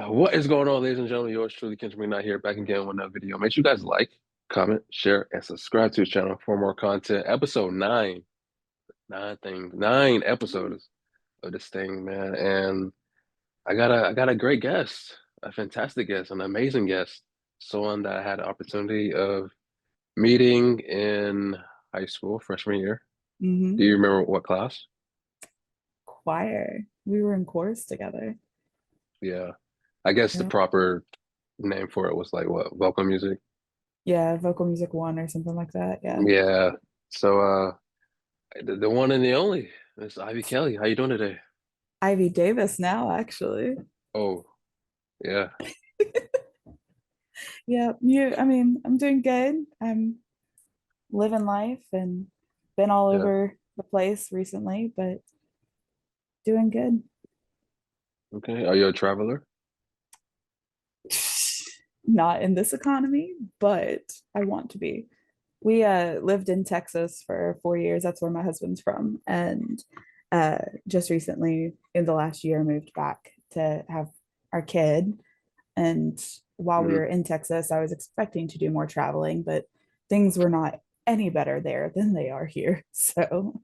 What is going on, ladies and gentlemen? Yours truly, Kendrick, not here, back again with another video. Make sure you guys like, comment, share, and subscribe to the channel for more content. Episode nine episodes of this thing, man. And I got a great guest, a fantastic guest, an amazing guest, someone that I had the opportunity of meeting in high school, freshman year. Do hmm you remember what class? Choir. We were in chorus together. Yeah, I guess the Yeah. proper name for it was like what, vocal music? Yeah, vocal music one or something like that. Yeah. Yeah. So the one and the only. It's Ivy Kelly. How you doing today? Ivy Davis now, actually. Oh, yeah. Yeah, I'm doing good. I'm living life and been all Yeah. over the place recently, but doing good. Okay. Are you a traveler? Not in this economy, but I want to be. We lived in Texas for 4 years. That's where my husband's from. And just recently, in the last year, moved back to have our kid. And while we Hmm. were in Texas, I was expecting to do more traveling, but things were not any better there than they are here. So,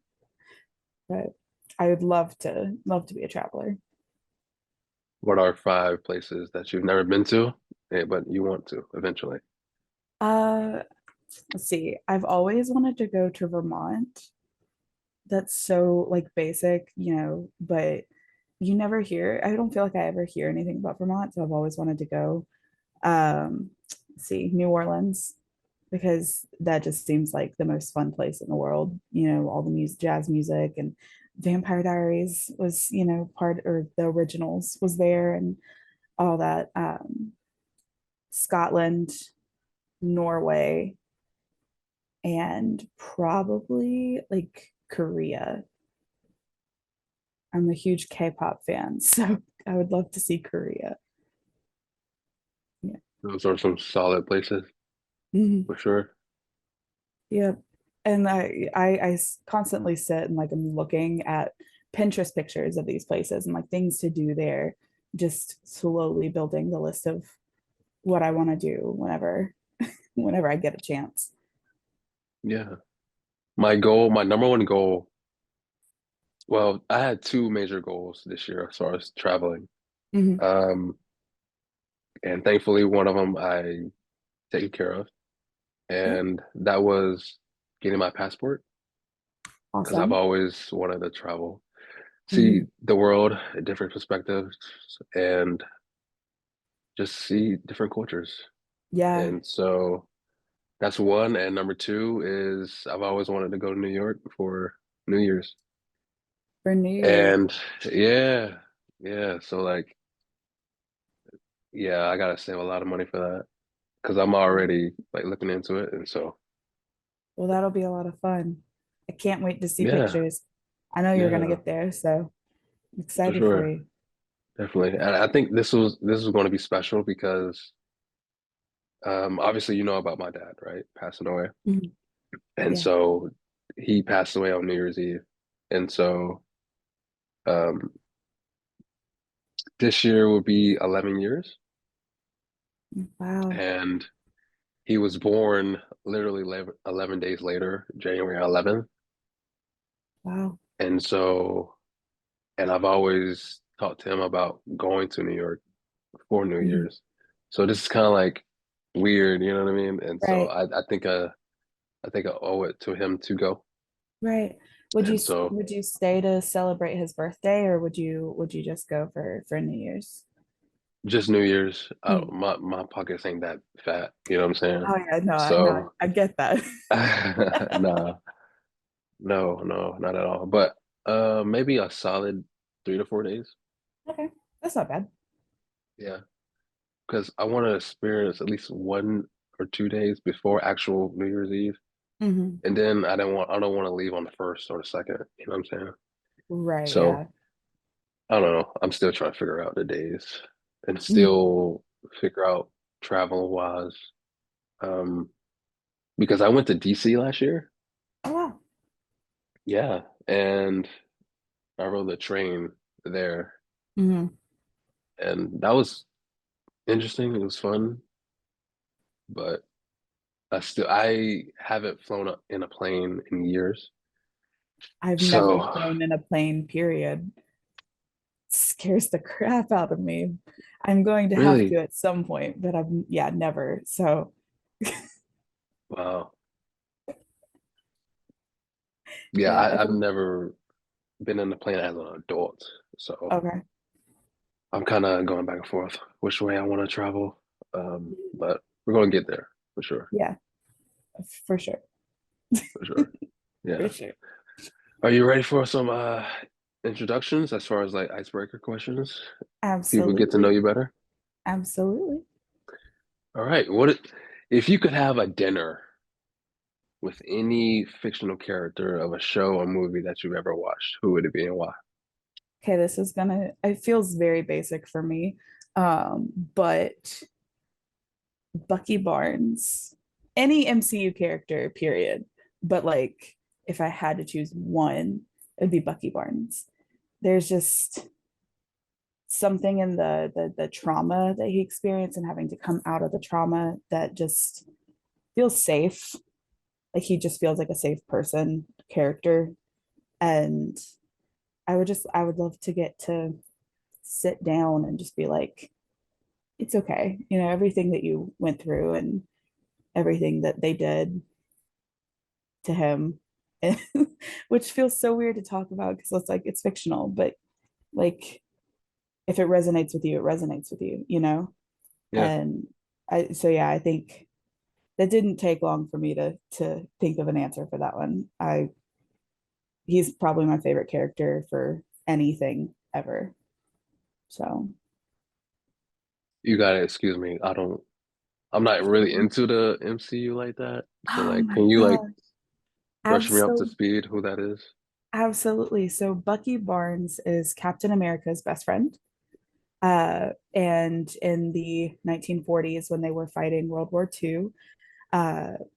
but I would love to be a traveler. What are five places that you've never been to, but you want to eventually? Uh, let's see. I've always wanted to go to Vermont. That's so like basic, but you never hear, I don't feel like I ever hear anything about Vermont, so I've always wanted to go. Let's see, New Orleans, because that just seems like the most fun place in the world. All the music, jazz music, and Vampire Diaries was, part, or the originals was there, and all that. Scotland, Norway, and probably like Korea. I'm a huge K-pop fan, so I would love to see Korea. Yeah. Those are some solid places Mhm. for sure. Yeah. And I constantly sit and like I'm looking at Pinterest pictures of these places and like things to do there, just slowly building the list of what I want to do whenever I get a chance. Yeah. My goal, my number one goal, well, I had two major goals this year as far as traveling. Mhm. Um, and thankfully one of them I taken care of, Yeah. and that was getting my passport because I've Awesome. always wanted to travel, see Mhm. the world, different perspectives, and just see different cultures. Yeah. And so that's one. And number two is I've always wanted to go to New York for New Year's. For New Year's. And yeah, yeah. So like, yeah, I gotta save a lot of money for that because I'm already like looking into it. And so Well, that'll be a lot of fun. I can't wait to see yeah, pictures. I know you're gonna yeah, get there, so I'm for excited for sure. you. Definitely. And I think this was going to be special because obviously you know about my dad, right? Passing away. Mhm. And Yeah. so he passed away on New Year's Eve. And so um this year will be 11 years. Wow. And he was born literally 11 days later, January 11th. Wow. And so, and I've always talked to him about going to New York for New Mhm. Year's. So this is kind of like weird, you know what I mean? And so Right. I think I owe it to him to go. Right. Would you And so would you stay to celebrate his birthday, or would you just go for New Year's? just New Year's, Mm. my pockets ain't that fat, you know what I'm saying? Oh yeah, no, So I get that. nah, no, not at all. But maybe a solid 3 to 4 days. Okay, that's not bad. Yeah, because I want to experience at least 1 or 2 days before actual New Year's Eve, hmm and then I don't want to leave on the first or the second. You know what I'm saying? Right, So yeah. I don't know. I'm still trying to figure out the days and Mhm. still figure out travel wise. Um, because I went to DC last year. Oh wow. Yeah, and I rode the train there, hmm and that was. interesting. It was fun, but I haven't in a plane in years. I've never So flown in a plane, period. Scares the crap out of me. I'm going to have to really, at some point, but I've, yeah, never. So, wow. Yeah, yeah, I I've think, never been in a plane as an adult. So okay. I'm kind of going back and forth which way I want to travel. But we're going to get there for sure. Yeah, for sure. For sure. For Yeah. sure. Are you ready for some introductions as far as like icebreaker questions? People get to know Absolutely. you better. Absolutely. All right. If you could have a dinner with any fictional character of a show or movie that you've ever watched, who would it be and why? Okay, this is gonna, it feels very basic for me. But Bucky Barnes, any MCU character, period. But like, if I had to choose one, it'd be Bucky Barnes. There's just something in the trauma that he experienced and having to come out of the trauma that just feels safe. Like he just feels like a safe person character. And I would love to get to sit down and just be like, it's okay. You know, everything that you went through and everything that they did to him, which feels so weird to talk about because it's like it's fictional, but like if it resonates with you, it resonates with you, you know? Yeah, And so yeah, I think that didn't take long for me to think of an answer for that one. He's probably my favorite character for anything ever. So, you gotta excuse me. I'm not really into the MCU like that. So oh like, my can you like God. brush me up to Absolutely. speed who that is? Absolutely. So Bucky Barnes is Captain America's best friend. And in the 1940s, when they were fighting World War II,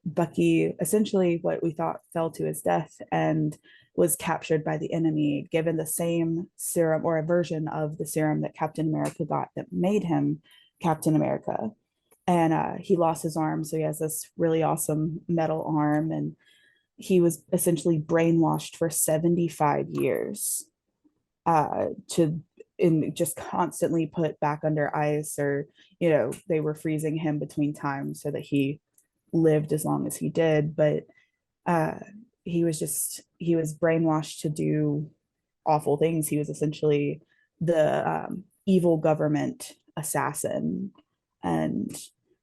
Bucky essentially what we thought fell to his death and was captured by the enemy, given the same serum or a version of the serum that Captain America got that made him Captain America. And he lost his arm, so he has this really awesome metal arm, and he was essentially brainwashed for 75 years to in just constantly put back under ice, or you know they were freezing him between times so that he lived as long as he did, but uh he was brainwashed to do awful things. He was essentially the evil government assassin, and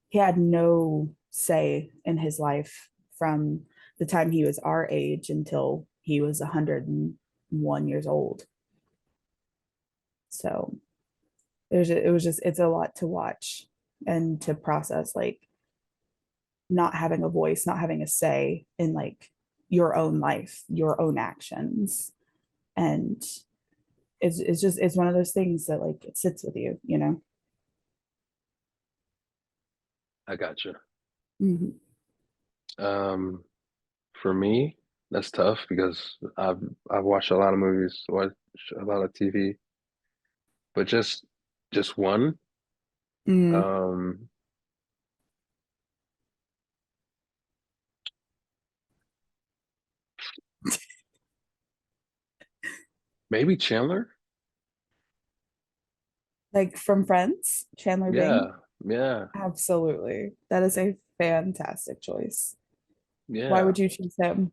he had no say in his life from the time he was our age until he was 101 years old. So it was just it's a lot to watch and to process, like not having a voice, not having a say in like your own life, your own actions. And it's just it's one of those things that like it sits with you, you know. I got you. Mm-hmm. Um, for me, that's tough because I've watched a lot of movies, watched a lot of TV, but just one. Mm. Um, maybe Chandler. Like from Friends, Chandler Bing. Yeah, yeah, Absolutely, that is a fantastic choice. Why yeah. would you choose him?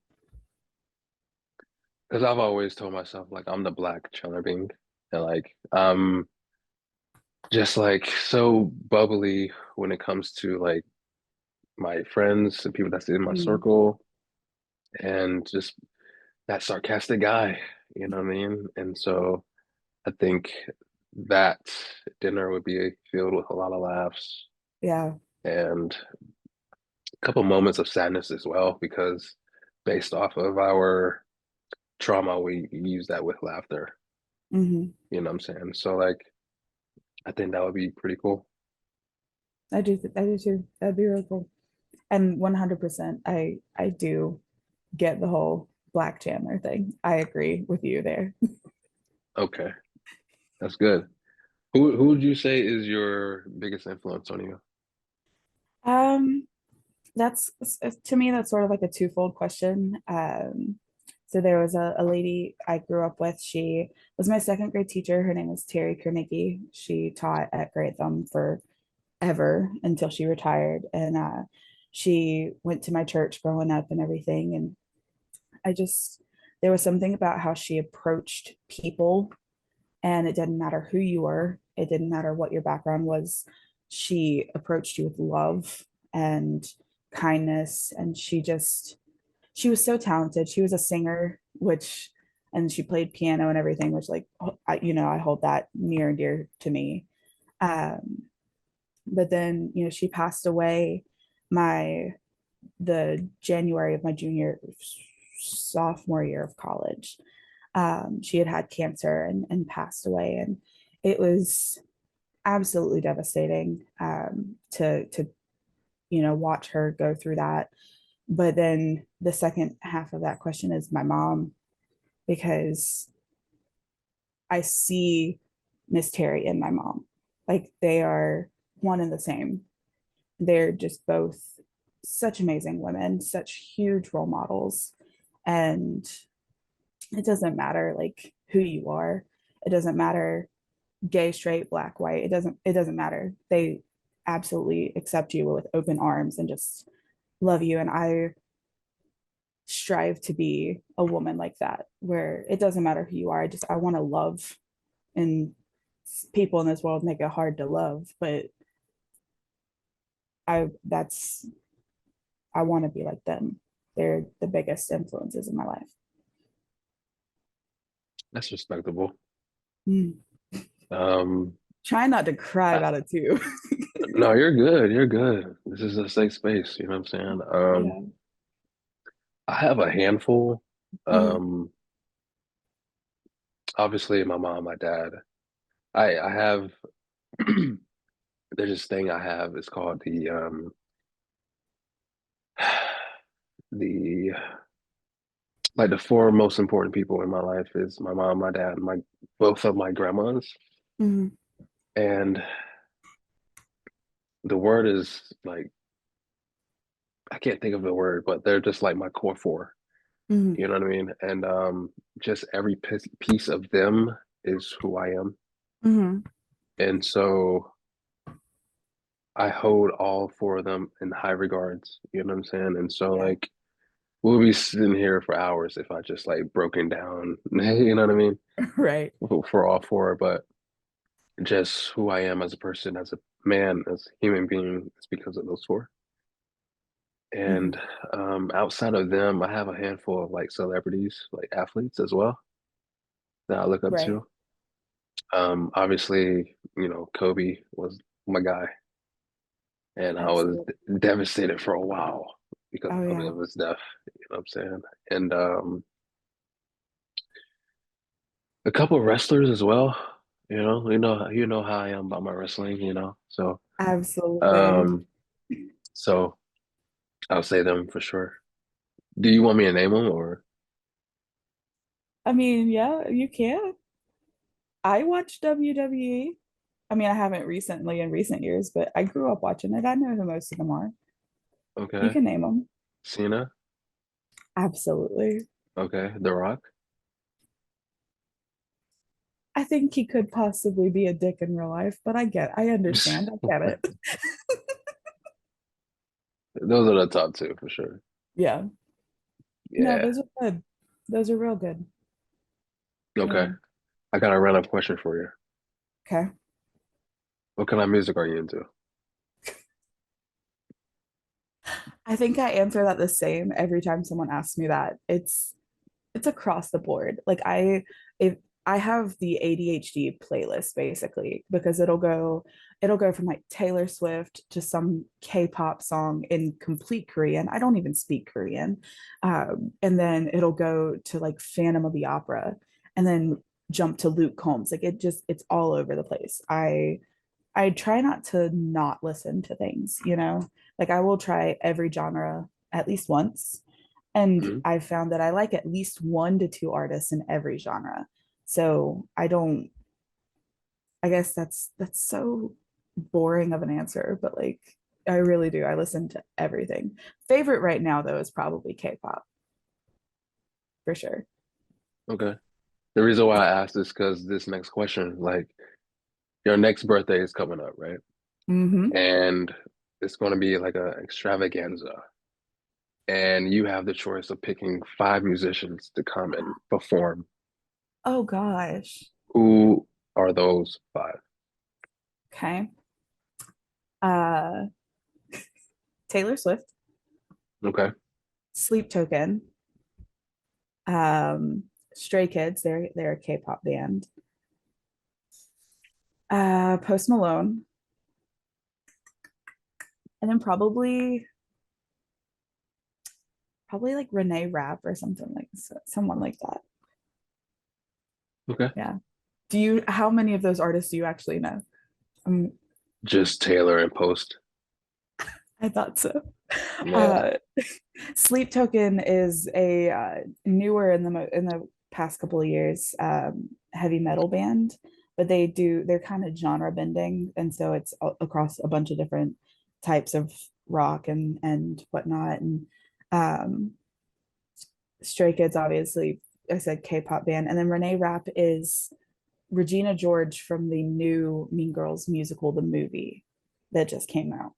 Because I've always told myself like I'm the black Chandler Bing, and like I'm just like so bubbly when it comes to like my friends and people that's in my Mm. circle, and just that sarcastic guy, you know what I mean? And so I think that dinner would be filled with a lot of laughs Yeah. and a couple moments of sadness as well, because based off of our trauma, we use that with laughter. Hmm. You know what I'm saying? So like I think that would be pretty cool. I do too. That'd be really cool. And 100%, I do get the whole Black Chandler thing. I agree with you there. Okay, that's good. Who would you say is your biggest influence on you? Um, that's to me, that's sort of like a twofold question. So there was a lady I grew up with. She was my second grade teacher. Her name was Terry Kernicki. She taught at Great Thumb for ever until she retired. And she went to my church growing up and everything. And I just, there was something about how she approached people, and it didn't matter who you were, it didn't matter what your background was. She approached you with love and kindness. And she was so talented. She was a singer, which, and she played piano and everything, which, like, I hold that near and dear to me. Um, but then, she passed away my the January of my junior sophomore year of college. She had had cancer and passed away, and it was absolutely devastating, to watch her go through that. But then the second half of that question is my mom, because I see Miss Terry and my mom, like they are one and the same. They're just both such amazing women, such huge role models. And it doesn't matter like who you are. It doesn't matter gay, straight, black, white. It doesn't matter. They absolutely accept you with open arms and just love you. And I strive to be a woman like that, where it doesn't matter who you are. I want to love, and people in this world make it hard to love, but I that's I want to be like them. They're the biggest influences in my life. That's respectable. Mm. Um, Try not to cry I, about it too. no, you're good. You're good. This is a safe space. You know what I'm saying? Yeah. I have a handful. Mm-hmm. Um, Obviously, my mom, my dad. I have. There's this thing I have. It's called the like the four most important people in my life is my mom, my dad, my both of my grandmas, Mm-hmm. and the word is like I can't think of the word, but they're just like my core four. Mm-hmm. You know what I mean? And just every piece of them is who I am, Mm-hmm. and so I hold all four of them in high regards. You know what I'm saying? And so Yeah. like we'll be sitting here for hours if I just like broken down. You know what I mean? Right. For all four, but just who I am as a person, as a man, as a human being, is because of those four. Mm-hmm. And outside of them, I have a handful of like celebrities, like athletes as well, that I look up Right. to. Obviously, Kobe was my guy, and I was Absolutely. devastated for a while because Oh yeah. of his death. You know what I'm saying? And a couple of wrestlers as well. You know how I am about my wrestling. So Absolutely. um, so I'll say them for sure. Do you want me to name them or I mean, yeah, you can. I watch WWE. I mean, I haven't recently in recent years, but I grew up watching it. I know who most of them are. You okay? can name them. Cena, Absolutely. okay, The Rock. I think he could possibly be a dick in real life, but I understand. I get it. Those are the top two for sure. Yeah. No, Yeah. those are good. Those are real good. Okay. Yeah. I got a random question for you. Okay. What kind of music are you into? I think I answer that the same every time someone asks me that. It's across the board. Like if I have the ADHD playlist basically, because it'll go from like Taylor Swift to some K-pop song in complete Korean. I don't even speak Korean. And then it'll go to like Phantom of the Opera, and then jump to Luke Combs. Like it's all over the place. I try not to not listen to things, Like I will try every genre at least once. And Mhm. I've found that I like at least one to two artists in every genre. So I guess that's so boring of an answer, but like I really do. I listen to everything. Favorite right now though is probably K-pop for sure. Okay. The reason why I asked this because this next question, like your next birthday is coming up, right? Mm-hmm. And it's going to be like a extravaganza. And you have the choice of picking five musicians to come and perform. Oh gosh. Who are those five? Okay. Uh Taylor Swift, Okay. Sleep Token, um, Stray Kids, they're a K-pop band. Post Malone, and then probably like Renee Rapp or something like someone like that. Okay. Yeah. Do you how many of those artists do you actually know? Um, Just Taylor and Post. I thought so. Yeah. Uh, Sleep Token is a newer in the past couple of years heavy metal band, but they're kind of genre bending, and so it's across a bunch of different types of rock and whatnot. And um, Stray Kids, obviously, I said K-pop band, and then Renee Rapp is Regina George from the new Mean Girls musical, the movie that just came out.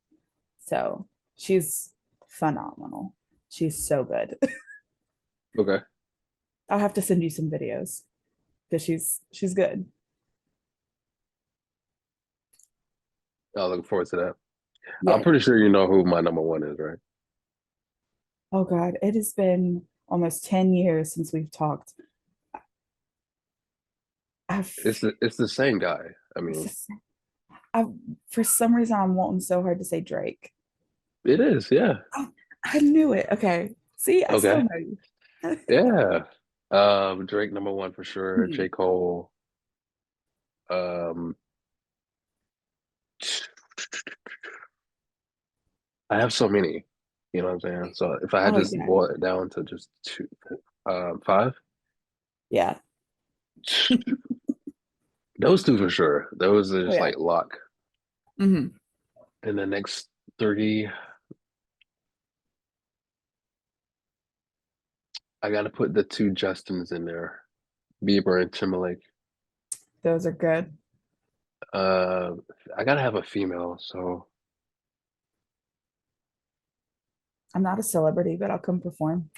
So she's phenomenal. She's so good. Okay. I'll have to send you some videos because she's good. I'll look forward to that. I'm Yeah. pretty sure you know who my number one is, right? Oh God, it has been almost 10 years since we've talked. I've, It's the same guy. I mean, I for some reason I'm wanting so hard to say Drake. it is, yeah. Oh, I knew it. Okay. See, I still Okay. know you. Yeah. Drake number one for sure. Hmm. J. Cole. Um, I have so many, you know what I'm saying? So if I had Oh just yeah. boiled it down to just two, five, Yeah. those two for sure. Those are Oh just yeah. like luck. Hmm. And the next three, I gotta put the two Justins in there, Bieber and Timberlake. Those are good. Uh, I gotta have a female, so I'm not a celebrity, but I'll come perform.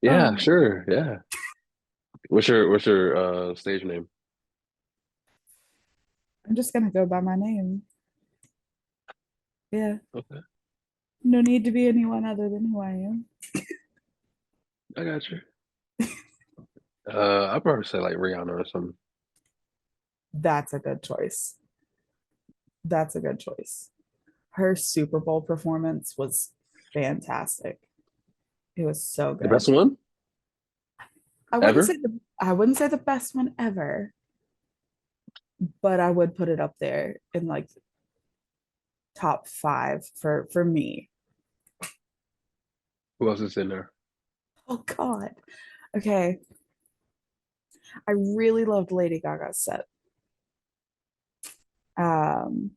yeah, Um, sure, yeah. What's your stage name? I'm just gonna go by my name. Yeah. Okay, No need to be anyone other than who I am. I got you. I'd probably say like Rihanna or something. That's a good choice. That's a good choice. Her Super Bowl performance was fantastic. It was so The good. best one ever? I wouldn't say the best one ever, but I would put it up there in like top five for me. Who else is in there? Oh God. Okay. I really loved Lady Gaga's set. Um,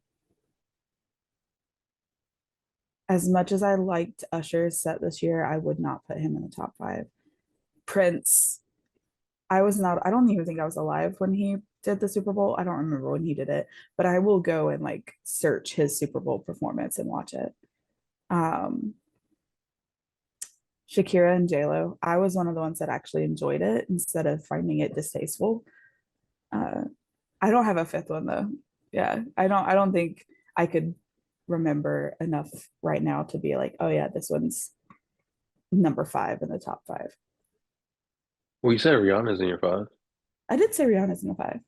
as much as I liked Usher's set this year, I would not put him in the top five. Prince, I don't even think I was alive when he did the Super Bowl. I don't remember when he did it, but I will go and like search his Super Bowl performance and watch it. Um, Shakira and JLo, I was one of the ones that actually enjoyed it instead of finding it distasteful. Uh, I don't have a fifth one though. Yeah, I don't think I could remember enough right now to be like, oh yeah, this one's number five in the top five. Well, you said Rihanna's in your five, I did say Rihanna's in the five,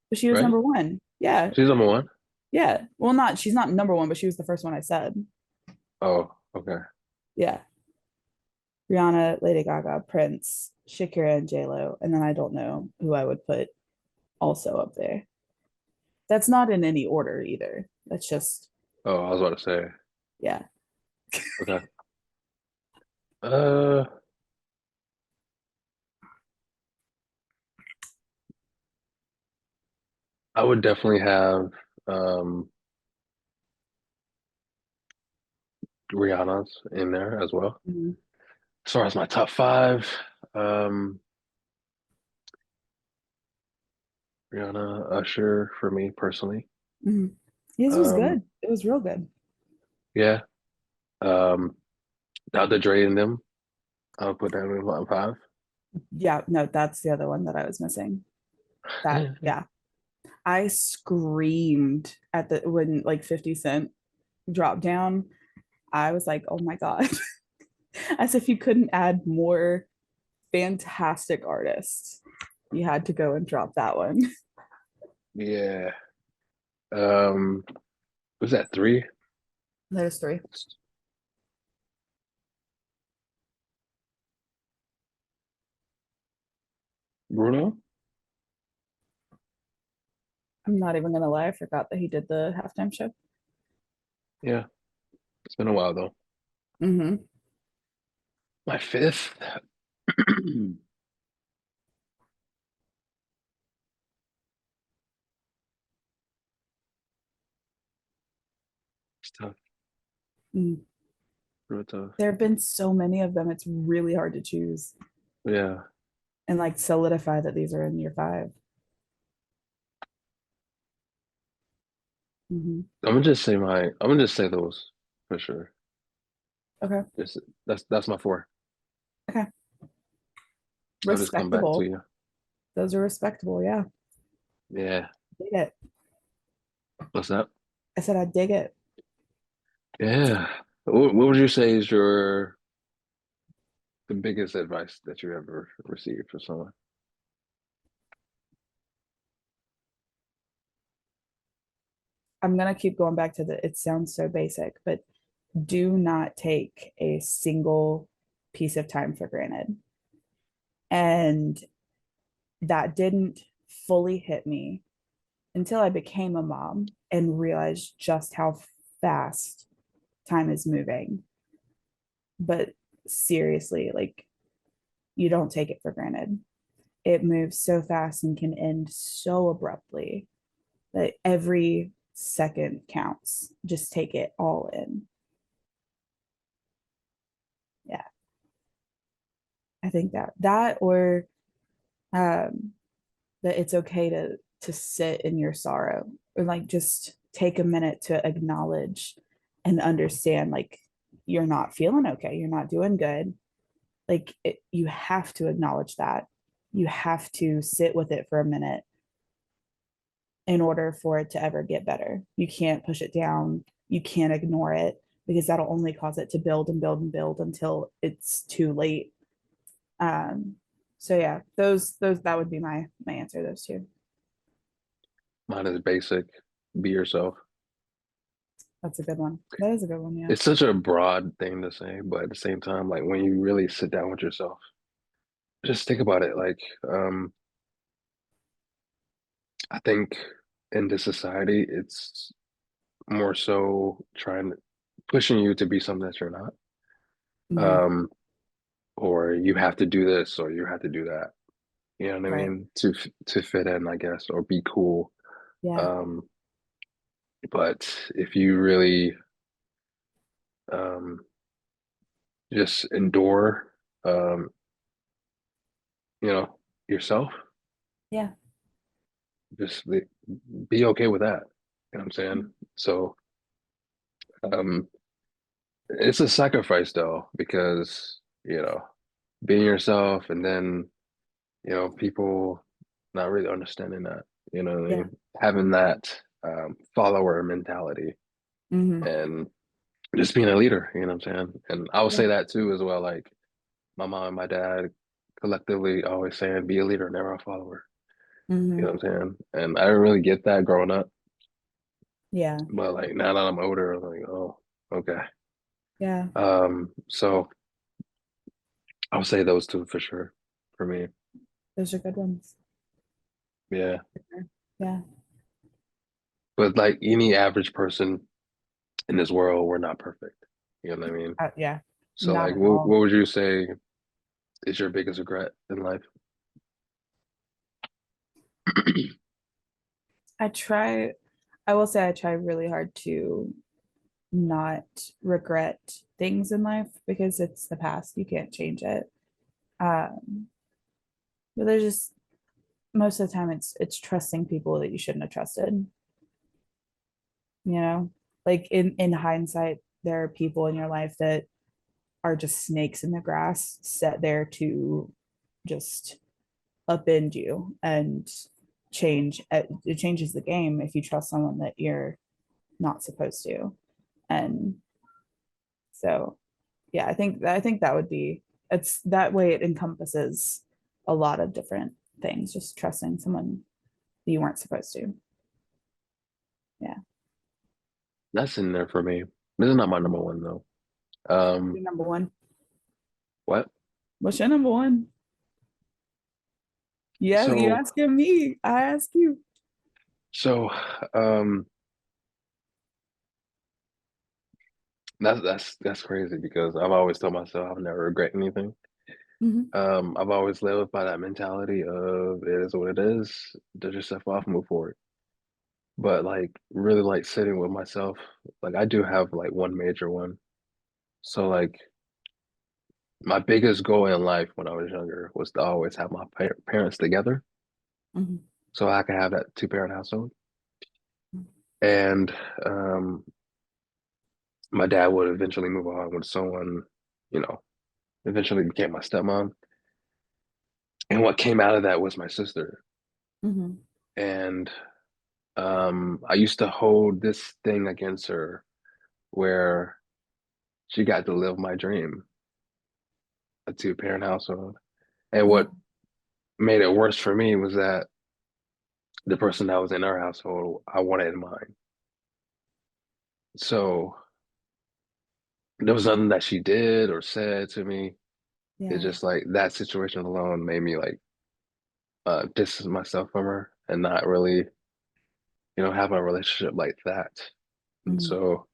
but she was right? number one. Yeah, She's number one. yeah. Well, not she's not number one, but she was the first one I said. Oh, okay. Yeah, Rihanna, Lady Gaga, Prince, Shakira, and J Lo, and then I don't know who I would put also up there. That's not in any order either. That's just Oh, I was about to say. yeah. Okay. Uh, I would definitely have um Rihanna's in there as well. Mhm. As far as my top five, um, Rihanna, Usher for me personally. Mhm. His was Um, good. It was real good. yeah. Um, Dr. Dre and them, I'll put that in my five. Yeah, no, that's the other one that I was missing. That, yeah. I screamed at the when like 50 Cent dropped down. I was like, oh my God. As if you couldn't add more fantastic artists. You had to go and drop that one. Yeah. Um, was that three? There's three. Bruno? I'm not even gonna lie, I forgot that he did the halftime show. Yeah. It's been a while though. Mm-hmm. My fifth. It's tough. Mm. Real tough. There have been so many of them, it's really hard to choose Yeah. and like solidify that these are in your 5. Mm-hmm. I'm gonna just say those for sure. Okay. Just that's my four. Okay. I'll just come back to Respectable. you. Those are respectable. Yeah. Yeah. Dig it. What's that? I said I dig it. Yeah. What would you say is the biggest advice that you ever received from someone? I'm gonna keep going back to the it sounds so basic, but do not take a single piece of time for granted. And that didn't fully hit me until I became a mom and realized just how fast time is moving. But seriously, like you don't take it for granted. It moves so fast and can end so abruptly that every second counts. Just take it all in. Yeah, I think that or um, that it's okay to sit in your sorrow or like just take a minute to acknowledge and understand like you're not feeling okay, you're not doing good. Like you have to acknowledge that. You have to sit with it for a minute in order for it to ever get better. You can't push it down. You can't ignore it because that'll only cause it to build and build and build until it's too late. Um, so yeah, those that would be my answer. Those two. Mine is basic. Be yourself. That's a good one. That is a good one. Yeah. It's such a broad thing to say, but at the same time, like when you really sit down with yourself, just think about it. Um, I think in this society, it's more so trying pushing you to be something that you're not. Mm-hmm. Um, or you have to do this or you have to do that. You know what I Right. mean? To fit in, I guess, or be cool. Yeah. Um, but if you really um just endure you know, yourself, Yeah. just be okay with that. You know what I'm saying? So um it's a sacrifice though, because being yourself and then, people not really understanding that, you know what I Yeah. mean? Having that follower mentality Mm-hmm. and just being a leader, you know what I'm saying? And I would Yeah. say that too as well. Like my mom and my dad collectively always saying, be a leader, never a follower. You Mm-hmm. know what I'm saying? And I didn't really get that growing up. Yeah. But like now that I'm older, I'm like, oh, okay. Yeah. So I would say those two for sure for me. Those are good ones. Yeah. Yeah. But like any average person in this world, we're not perfect. You know what I mean? Yeah. So Not like at what all. would you say is your biggest regret in life? I try, I will say I try really hard to not regret things in life because it's the past. You can't change it. Um, but there's just most of the time it's trusting people that you shouldn't have trusted, you know? Like in hindsight, there are people in your life that are just snakes in the grass set there to just upend you and change it changes the game if you trust someone that you're not supposed to. And so yeah, I think that would be it's that way it encompasses a lot of different things, just trusting someone that you weren't supposed to. Yeah. That's in there for me. This is not my number one though. Um, Your number one. what? What's your number one? Yeah, you So, asking me. I ask you. so, um, that's crazy because I've always told myself I'll never regret anything. Hmm. I've always lived by that mentality of it is what it is, dust yourself off, move forward. But like really like sitting with myself, like I do have like one major one. So like my biggest goal in life when I was younger was to always have my parents together Hmm. so I could have that two-parent household. And my dad would eventually move on with someone, you know, eventually became my stepmom. And what came out of that was my sister. Hmm. And I used to hold this thing against her where she got to live my dream, a two-parent household. And Yeah. what made it worse for me was that the person that was in our household, I wanted in mine. So there was nothing that she did or said to me. It's Yeah. just like that situation alone made me like distance myself from her and not really, have a relationship like that. And Hmm. so,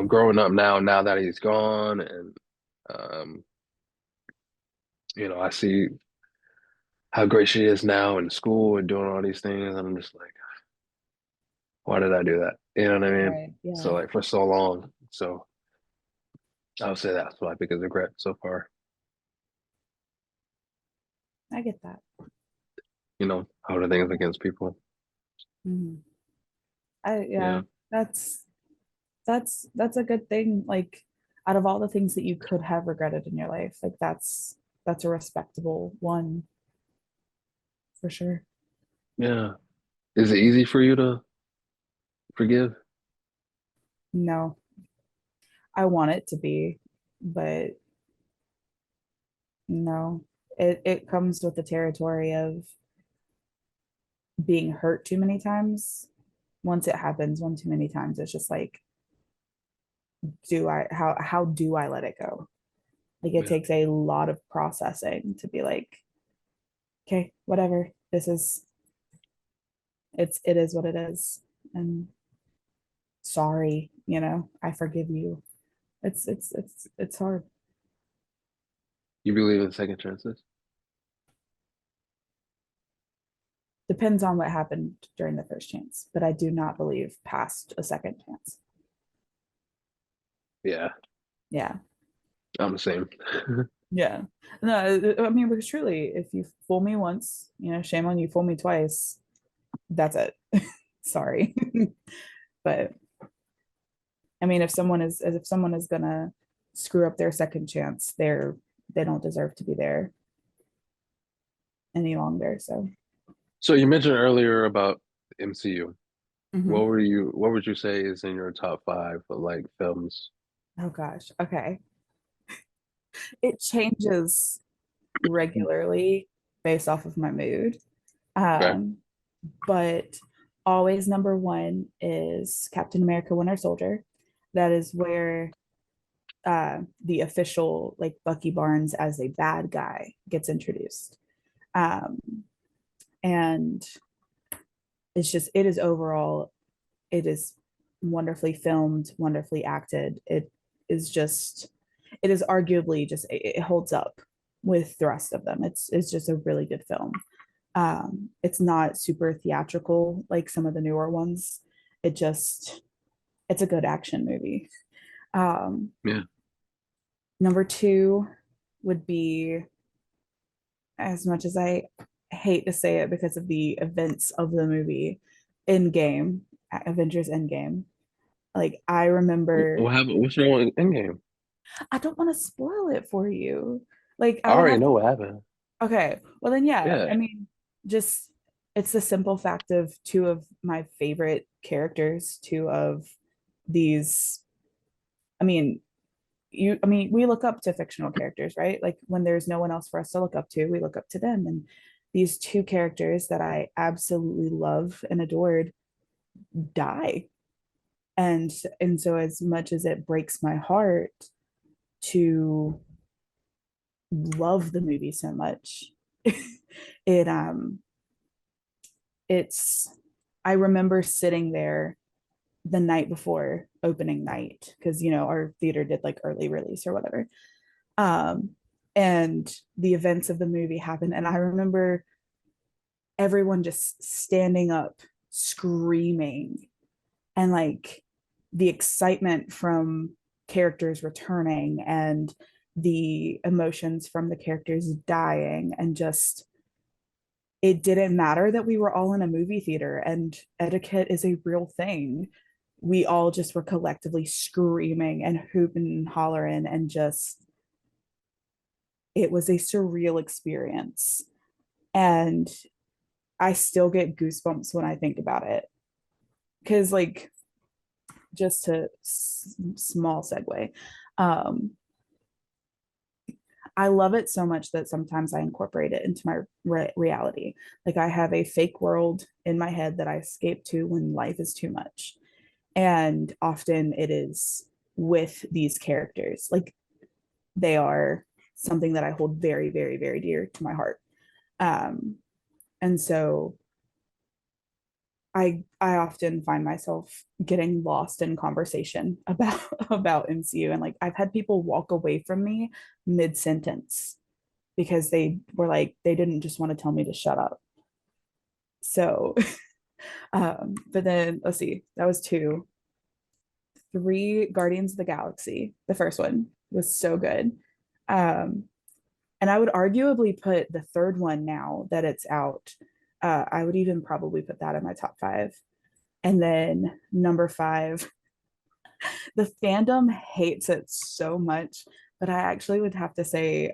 growing up now that he's gone and um, I see how great she is now in school and doing all these things, and I'm just like, why did I do that? You know what I mean? Right. So Yeah. like for so long. So I would say that's my biggest regret so far. I get that. Holding things against people. Hmm. I Yeah. yeah, that's a good thing. Like out of all the things that you could have regretted in your life, like that's a respectable one for sure. Yeah. Is it easy for you to forgive? No, I want it to be, but no. It comes with the territory of being hurt too many times. Once it happens one too many times, it's just like, do I how do I let it go? Like it Yeah. takes a lot of processing to be like, okay, whatever. It is what it is. And sorry, I forgive you. It's hard. You believe in second chances? Depends on what happened during the first chance, but I do not believe past a second chance. Yeah. Yeah. I'm the same. Yeah. No, I mean, because truly, if you fool me once, shame on you, fool me twice, that's it. Sorry. But I mean, if someone is gonna screw up their second chance, they don't deserve to be there any longer. So, So you mentioned earlier about MCU. mhm. What would you say is in your top five of like films? Oh gosh. Okay. It changes regularly based off of my mood. Okay. Um, but always number one is Captain America Winter Soldier. That is where the official like Bucky Barnes as a bad guy gets introduced. Um, and it is overall, it is wonderfully filmed, wonderfully acted. Is just, it is arguably just, it holds up with the rest of them. It's just a really good film. It's not super theatrical like some of the newer ones. It just it's a good action movie. Um, Yeah. Number two would be, as much as I hate to say it because of the events of the movie, Endgame, Avengers Endgame. Like I remember, What happened? What's wrong with Endgame? I don't want to spoil it for you. Like I I would already have to. know what happened. Okay, well then, yeah. I Yeah. mean, just it's the simple fact of two of my favorite characters, two of these. I mean, I mean, we look up to fictional characters, right? Like when there's no one else for us to look up to, we look up to them. And these two characters that I absolutely love and adored die. And so as much as it breaks my heart to love the movie so much, it it's I remember sitting there the night before opening night because our theater did like early release or whatever. Um, and the events of the movie happened, and I remember everyone just standing up, screaming, and like the excitement from characters returning and the emotions from the characters dying, and just it didn't matter that we were all in a movie theater and etiquette is a real thing. We all just were collectively screaming and hooping and hollering, and just it was a surreal experience. And I still get goosebumps when I think about it. Because, like, just to small segue, um, I love it so much that sometimes I incorporate it into my reality. Like, I have a fake world in my head that I escape to when life is too much. And often it is with these characters. Like, they are something that I hold very, very, very dear to my heart. Um, and so I often find myself getting lost in conversation about about MCU, and like I've had people walk away from me mid sentence because they were like they didn't just want to tell me to shut up. So, but then let's see, that was two, three. Guardians of the Galaxy, the first one was so good, um, and I would arguably put the third one now that it's out. I would even probably put that in my top five. And then number five, the fandom hates it so much, but I actually would have to say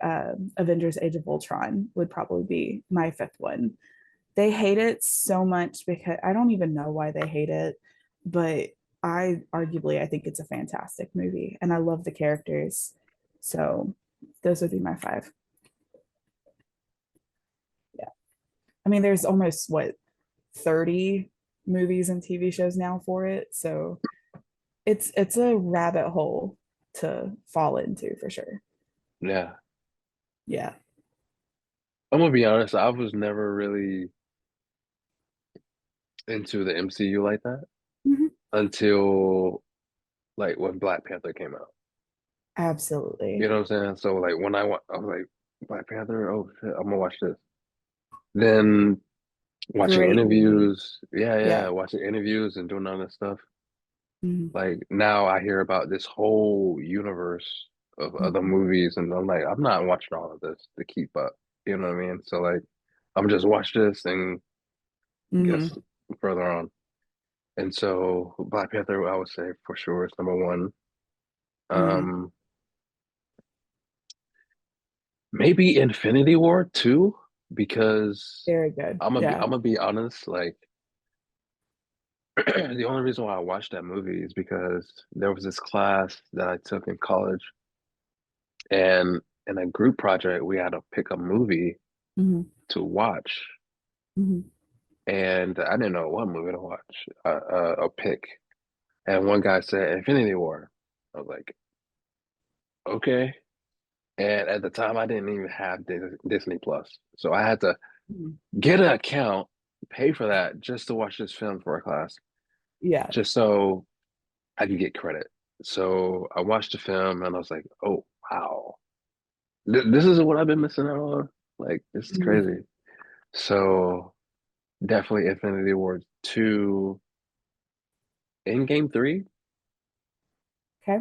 Avengers Age of Ultron would probably be my fifth one. They hate it so much because I don't even know why they hate it, but I think it's a fantastic movie and I love the characters. So those would be my five. Yeah. I mean, there's almost what 30 movies and TV shows now for it. So it's a rabbit hole to fall into for sure. Yeah. Yeah. I'm gonna be honest, I was never really into the MCU like that Mhm. until like when Black Panther came out. You Absolutely. know what I'm saying? So like when I was like Black Panther, oh shit, I'm gonna watch this. Then watching Great movie. interviews, yeah, Yeah. yeah, watching interviews and doing all this stuff. Mhm. Like now I hear about this whole universe of other Mhm. movies, and I'm like, I'm not watching all of this to keep up. You know what I mean? So like, I'm just watch this and guess Mhm. further on. And so Black Panther, I would say for sure is number one. Mhm. Um, maybe Infinity War too, because Very good. I'm Yeah. gonna be honest, like the only reason why I watched that movie is because there was this class that I took in college, and in a group project we had to pick a movie Mhm. to watch, Mhm. and I didn't know what movie to watch, a pick, and one guy said Infinity War. I was like, okay. And at the time, I didn't even have Disney Plus, so I had to Mhm. get an account, pay for that just to watch this film for a class, Yeah. just so I could get credit. So I watched the film and I was like, oh wow, this is what I've been missing out on. Like this is Mhm. crazy. So definitely Infinity War 2. In game 3, Okay.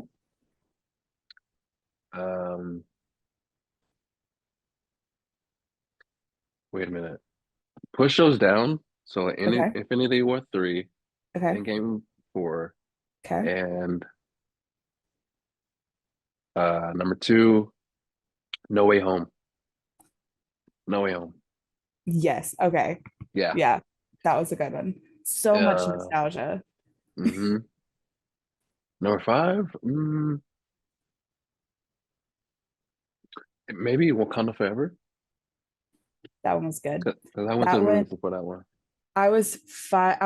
um, wait a minute. Push those down. So in Okay. Infinity War 3, Okay. in game 4, Okay. and number 2, No Way Home. No Way Home. Yes. Okay. Yeah. Yeah. That was a good one. So much Uh, nostalgia. hmm Number 5, maybe Wakanda Forever. That one was good. Because I went to the That one, movies before that one. I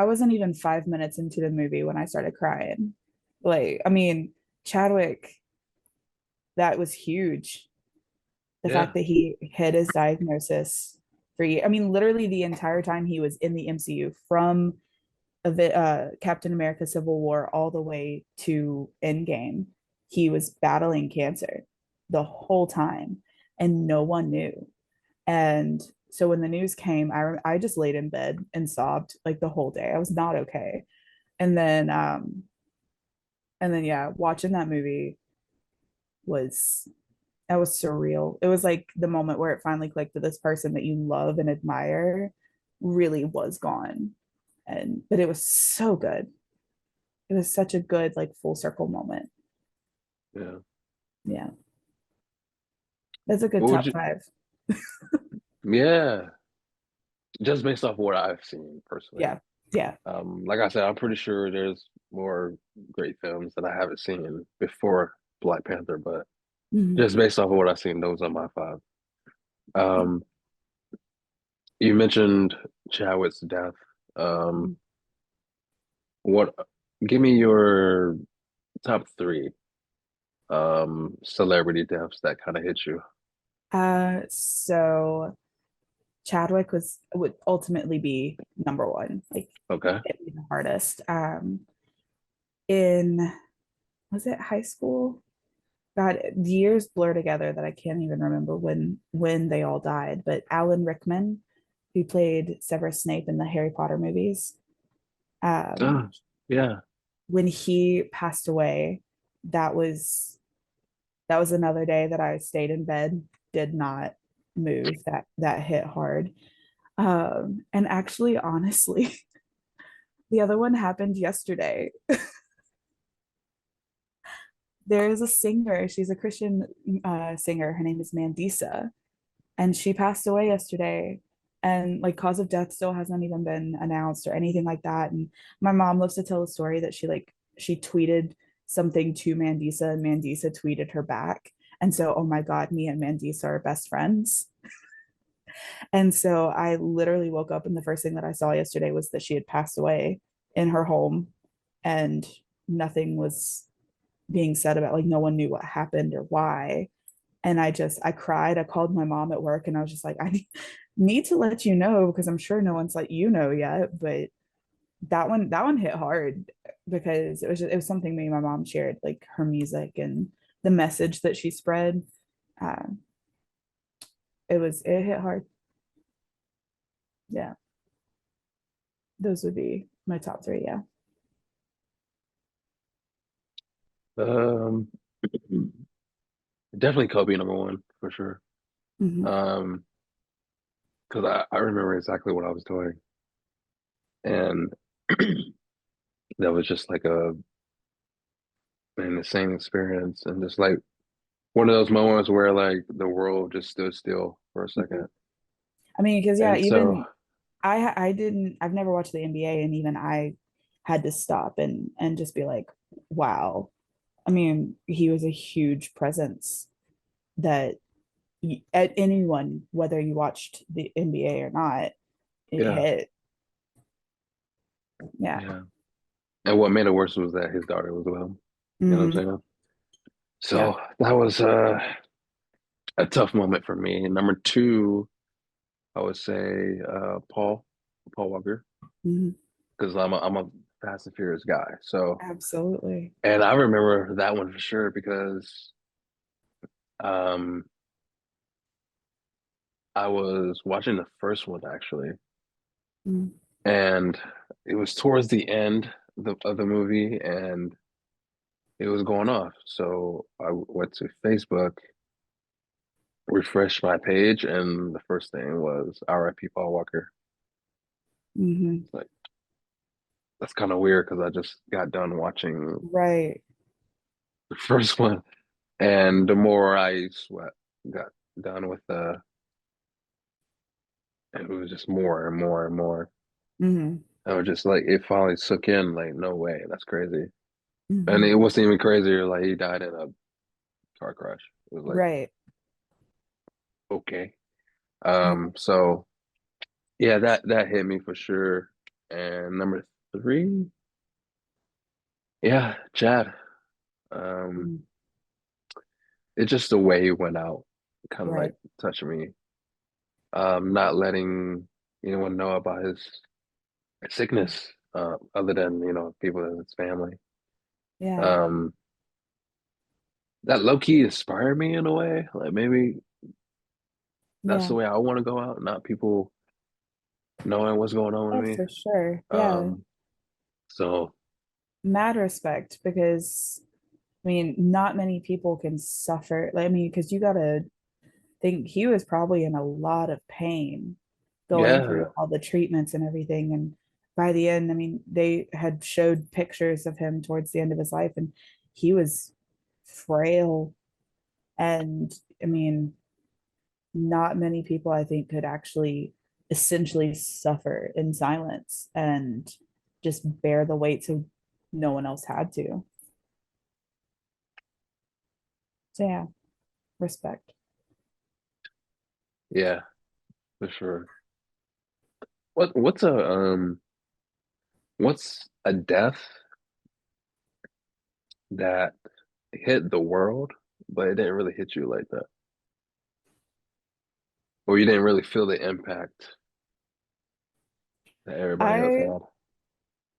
wasn't even 5 minutes into the movie when I started crying. Like, I mean, Chadwick, that was huge. The fact Yeah. that he hid his diagnosis I mean, literally the entire time he was in the MCU, from Captain America Civil War all the way to Endgame, he was battling cancer the whole time, and no one knew. And so when the news came, I just laid in bed and sobbed like the whole day. I was not okay. And then yeah, watching that movie was that was surreal. It was like the moment where it finally clicked that this person that you love and admire really was gone. And but it was so good. It was such a good like full circle moment. Yeah. Yeah. That's a good What would top you? five. Yeah. Just based off what I've seen personally. Yeah. Yeah. Like I said, I'm pretty sure there's more great films that I haven't seen before Black Panther, but Mhm. just based off of what I've seen, those are my 5. Um, you mentioned Chadwick's death. Um, what? Give me your top 3 celebrity deaths that kind of hit you. So Chadwick would ultimately be number one. Like Okay. hit me the hardest. In Was it high school? God, the years blur together that I can't even remember when they all died. But Alan Rickman, who played Severus Snape in the Harry Potter movies, um, Ah, yeah. when he passed away, that was that was another day that I stayed in bed, did not move. That hit hard. And actually, honestly, the other one happened yesterday. There is a singer. She's a Christian singer. Her name is Mandisa, and she passed away yesterday. And like cause of death still hasn't even been announced or anything like that. And my mom loves to tell the story that she tweeted something to Mandisa, and Mandisa tweeted her back. And so, oh my God, me and Mandisa are best friends. And so I literally woke up, and the first thing that I saw yesterday was that she had passed away in her home, and nothing was being said about, like, no one knew what happened or why. And I cried. I called my mom at work, and I was just like, I need to let you know because I'm sure no one's let you know yet. But that one hit hard because it was something me and my mom shared, like her music and the message that she spread. Uh, it hit hard. Yeah, those would be my top three. Yeah. Um, definitely Kobe number 1 for sure. Mm-hmm. Um, because I remember exactly what I was doing, and that was just like an insane experience, and just like one of those moments where like the world just stood still for a Mm-hmm. second. I mean, because yeah, And so, even I've never watched the NBA, and even I had to stop and just be like, wow. I mean, he was a huge presence that at anyone, whether you watched the NBA or not, it yeah, hit. Yeah. yeah. And what made it worse was that his daughter was with him. You know what Hmm. I'm saying? Yeah. So that was a tough moment for me. And number 2, I would say Paul Walker, Hmm. because I'm a Fast and Furious guy. So, Absolutely. and I remember that one for sure because um I was watching the first one actually, Mm, and it was towards the end of the movie, and it was going off. So I went to Facebook, refreshed my page, and the first thing was R.I.P. Paul Walker. hmm. It's like that's kind of weird because I just got done watching Right. the first one, and the more I sweat got done with it was just more and more and more. Hmm. I was just like, it finally took in, like, no way, that's crazy. And Hmm. it wasn't even crazier, like he died in a car crash. It was like, Right. okay. Yeah. So yeah, that hit me for sure. And number three, yeah, Chad. Um, Mm, it's just the way he went out, kind of like right. touched me. Not letting anyone know about his sickness, other than, people in his family. Yeah. Um, that low key inspired me in a way. Like maybe that's Yeah. the way I want to go out, not people knowing what's going on with Oh, me. for sure. Yeah. Um, so Mad respect because I mean, not many people can suffer. Like, I mean, because you gotta think he was probably in a lot of pain going through yeah, all the treatments and everything. And by the end, I mean, they had showed pictures of him towards the end of his life, and he was frail. And I mean, not many people, I think, could actually essentially suffer in silence and just bear the weight so no one else had to. So, yeah, respect. yeah, for sure. What's a death that hit the world, but it didn't really hit you like that, or you didn't really feel the impact that everybody else I had?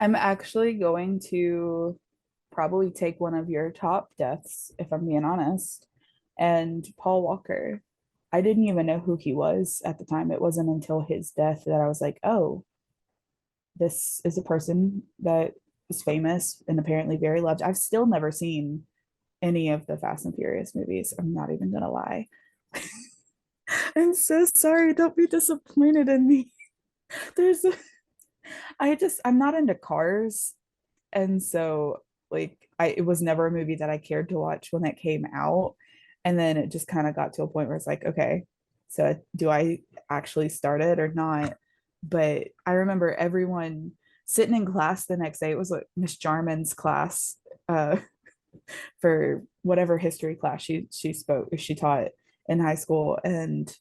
I'm actually going to probably take one of your top deaths, if I'm being honest, and Paul Walker. I didn't even know who he was at the time. It wasn't until his death that I was like, oh, this is a person that is famous and apparently very loved. I've still never seen any of the Fast and Furious movies. I'm not even gonna lie. I'm so sorry. Don't be disappointed in me. There's a, I'm not into cars. And so like it was never a movie that I cared to watch when it came out. And then it just kind of got to a point where it's like, okay, so do I actually start it or not? But I remember everyone sitting in class the next day. It was like Miss Jarman's class uh, for whatever history class she taught in high school, and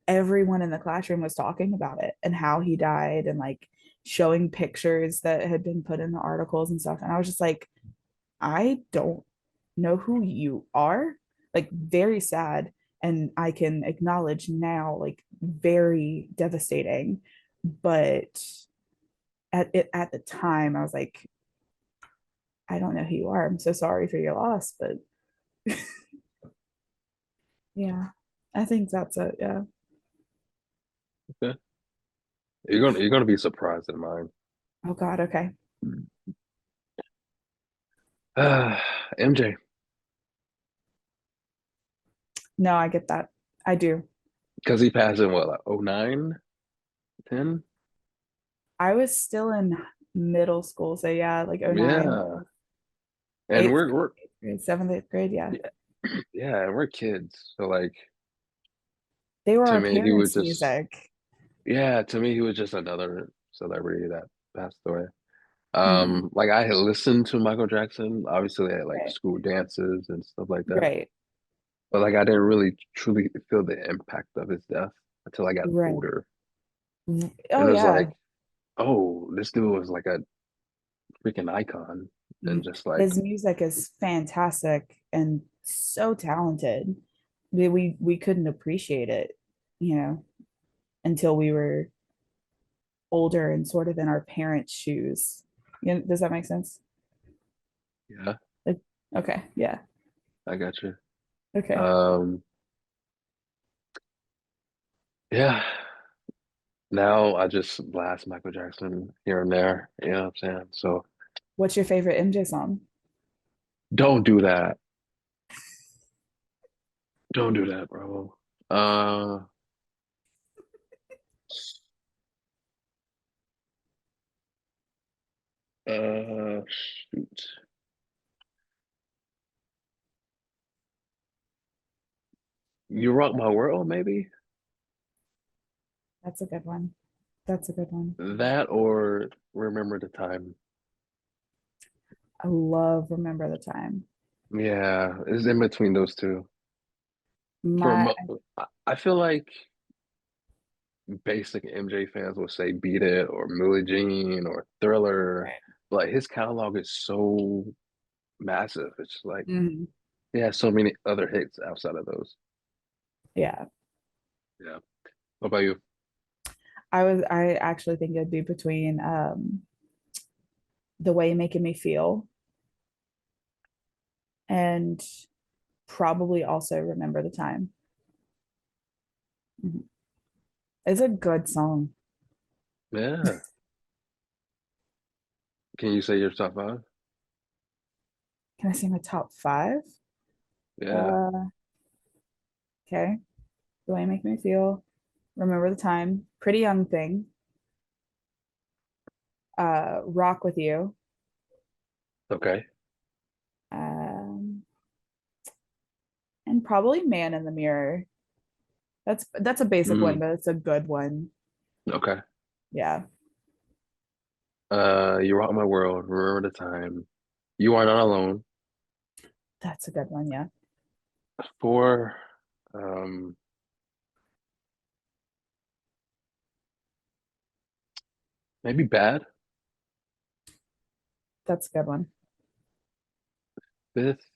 everyone in the classroom was talking about it and how he died and like showing pictures that had been put in the articles and stuff. And I was just like, I don't know who you are. Like, very sad. And I can acknowledge now, like, very devastating. But at the time, I was like, I don't know who you are. I'm so sorry for your loss. But yeah, I think that's it. Yeah. Okay. You're gonna be surprised at mine. Oh, God. Okay. MJ, No, I get that. I do. because he passed in what, like 09, 10? I was still in middle school. So, yeah, like '09, Yeah. And eighth we're grade, seventh, eighth grade. Yeah. yeah, yeah, and we're kids. So like They were to our me, he was parents' just music. yeah, to me, he was just another celebrity that passed away. Mhm. Like I had listened to Michael Jackson, obviously at like Right. school dances and stuff like that. Right. But like I didn't really truly feel the impact of his death until I got Right. older. And Oh, it was yeah. like, oh, this dude was like a freaking icon. And Mhm. just like, His music is fantastic and so talented. We couldn't appreciate it, you know, until we were older and sort of in our parents' shoes. You know, does that make sense? yeah, Like, okay, yeah, I got you. okay. Um, Yeah. Now I just blast Michael Jackson here and there. You know what I'm saying? So What's your favorite MJ song? don't do that. Don't do that, bro. Uh, shoot. You Rock My World, maybe? That's a good one. That's a good one. That or Remember the Time. I love Remember the Time. Yeah, it's in between those two. For My mo I feel like basic MJ fans will say Beat It or Millie Jean or Thriller. Like his catalog is so massive. It's just like Mhm. he has so many other hits outside of those. Yeah. Yeah. What about you? I actually think it'd be between The Way Making Me Feel and probably also Remember the Time. Mhm. It's a good song. Yeah. Can you say your top five? Can I say my top five? Yeah. Uh, okay. The Way You Make Me Feel, Remember the Time, Pretty Young Thing, Rock With You, Okay. um, and probably Man in the Mirror. That's a basic one, Mm, but it's a good one. okay. Yeah, You Rock My World, Remember the Time. You Are Not Alone. that's a good one. Yeah, Four, um, maybe Bad. that's a good one. Fifth,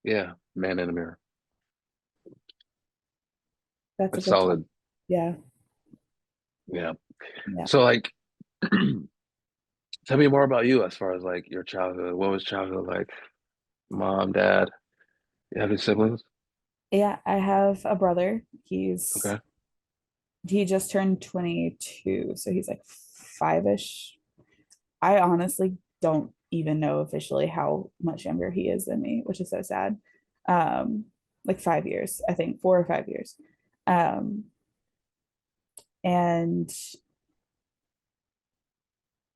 yeah, Man in the Mirror. That's a That's good top. solid. Yeah, Yeah. yeah, So like tell me more about you as far as like your childhood. What was childhood like? Mom, dad, you have any siblings? yeah. I have a brother. Okay. He just turned 22, so he's like five-ish. I honestly don't even know officially how much younger he is than me, which is so sad. Um, like 5 years, I think 4 or 5 years. Um, and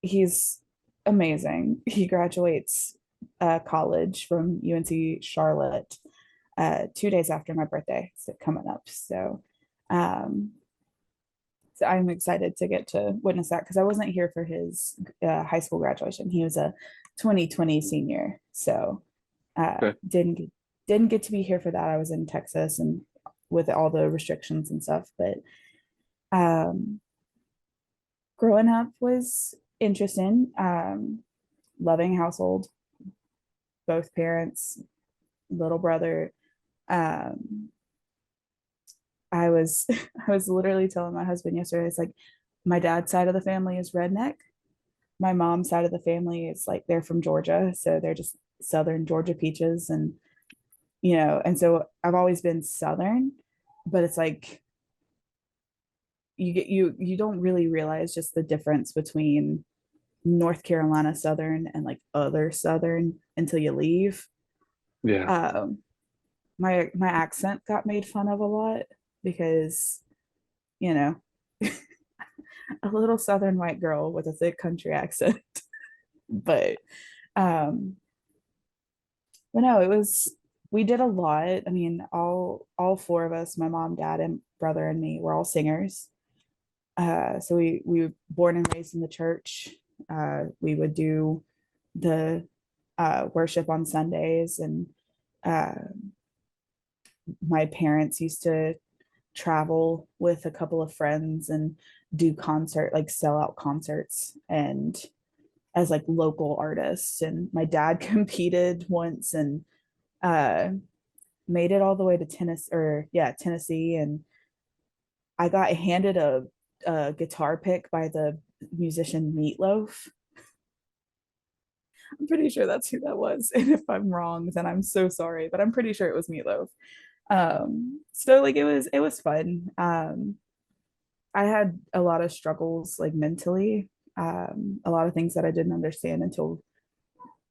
he's amazing. He graduates college from UNC Charlotte 2 days after my birthday, so coming up. Um, so I'm excited to get to witness that because I wasn't here for his high school graduation. He was a 2020 senior, so Okay. didn't get to be here for that. I was in Texas and with all the restrictions and stuff, but um, growing up was interesting. Loving household, both parents, little brother. Um, I was I was literally telling my husband yesterday. It's like my dad's side of the family is redneck. My mom's side of the family is like they're from Georgia, so they're just Southern Georgia peaches, and and so I've always been Southern, but it's like you don't really realize just the difference between North Carolina Southern and like other Southern until you leave. Yeah. Um, my accent got made fun of a lot because you know a little Southern white girl with a thick country accent, but um, but no, it was we did a lot. I mean, all four of us, my mom, dad, and brother and me, were all singers. So we were born and raised in the church. We would do the worship on Sundays, and uh, my parents used to travel with a couple of friends and do concert like sell out concerts and as like local artists. And my dad competed once and uh, made it all the way to Tennessee, and I got handed a guitar pick by the musician Meatloaf. I'm pretty sure that's who that was. And if I'm wrong, then I'm so sorry, but I'm pretty sure it was Meatloaf. So like it was fun. I had a lot of struggles like mentally, a lot of things that I didn't understand until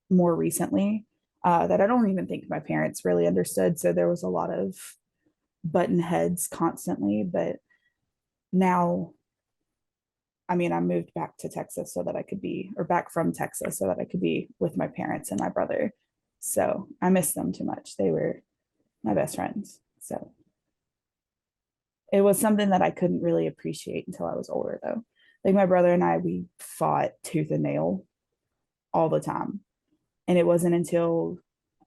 more recently, that I don't even think my parents really understood. So there was a lot of button heads constantly. But now, I mean, I moved back to Texas so that I could be, or back from Texas so that I could be with my parents and my brother. So I miss them too much. They were my best friends. So it was something that I couldn't really appreciate until I was older, though. Like my brother and I, we fought tooth and nail all the time. And it wasn't until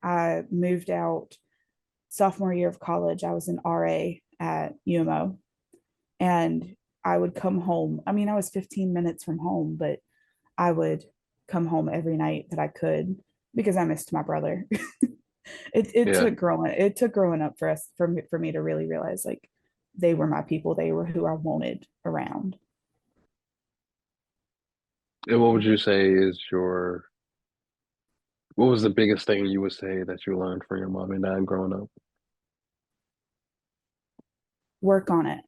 I moved out sophomore year of college, I was an RA at UMO, and I would come home. I mean, I was 15 minutes from home, but I would come home every night that I could because I missed my brother. it Yeah. took growing up for us for me to really realize like they were my people. They were who I wanted around. And what would you say is what was the biggest thing you would say that you learned from your mom and dad growing up? Work on it.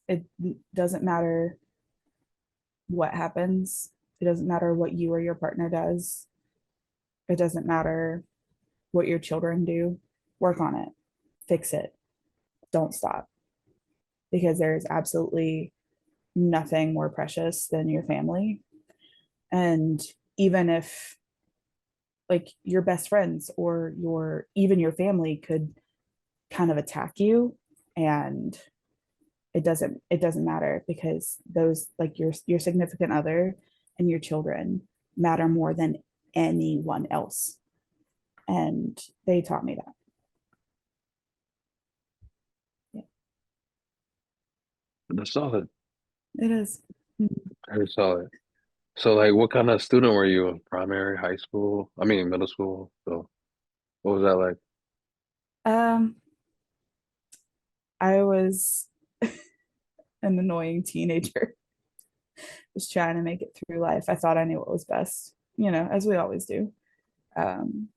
It doesn't matter what happens. It doesn't matter what you or your partner does. It doesn't matter what your children do. Work on it. Fix it. Don't stop because there's absolutely nothing more precious than your family. And even if like your best friends or your even your family could kind of attack you, and it doesn't matter because those like your significant other and your children matter more than anyone else. And they taught me that. Yeah, That's solid. it is. Very solid. So, like, what kind of student were you in primary, high school? I mean, middle school. So, what was that like? um I was an annoying teenager, was trying to make it through life. I thought I knew what was best, as we always do. um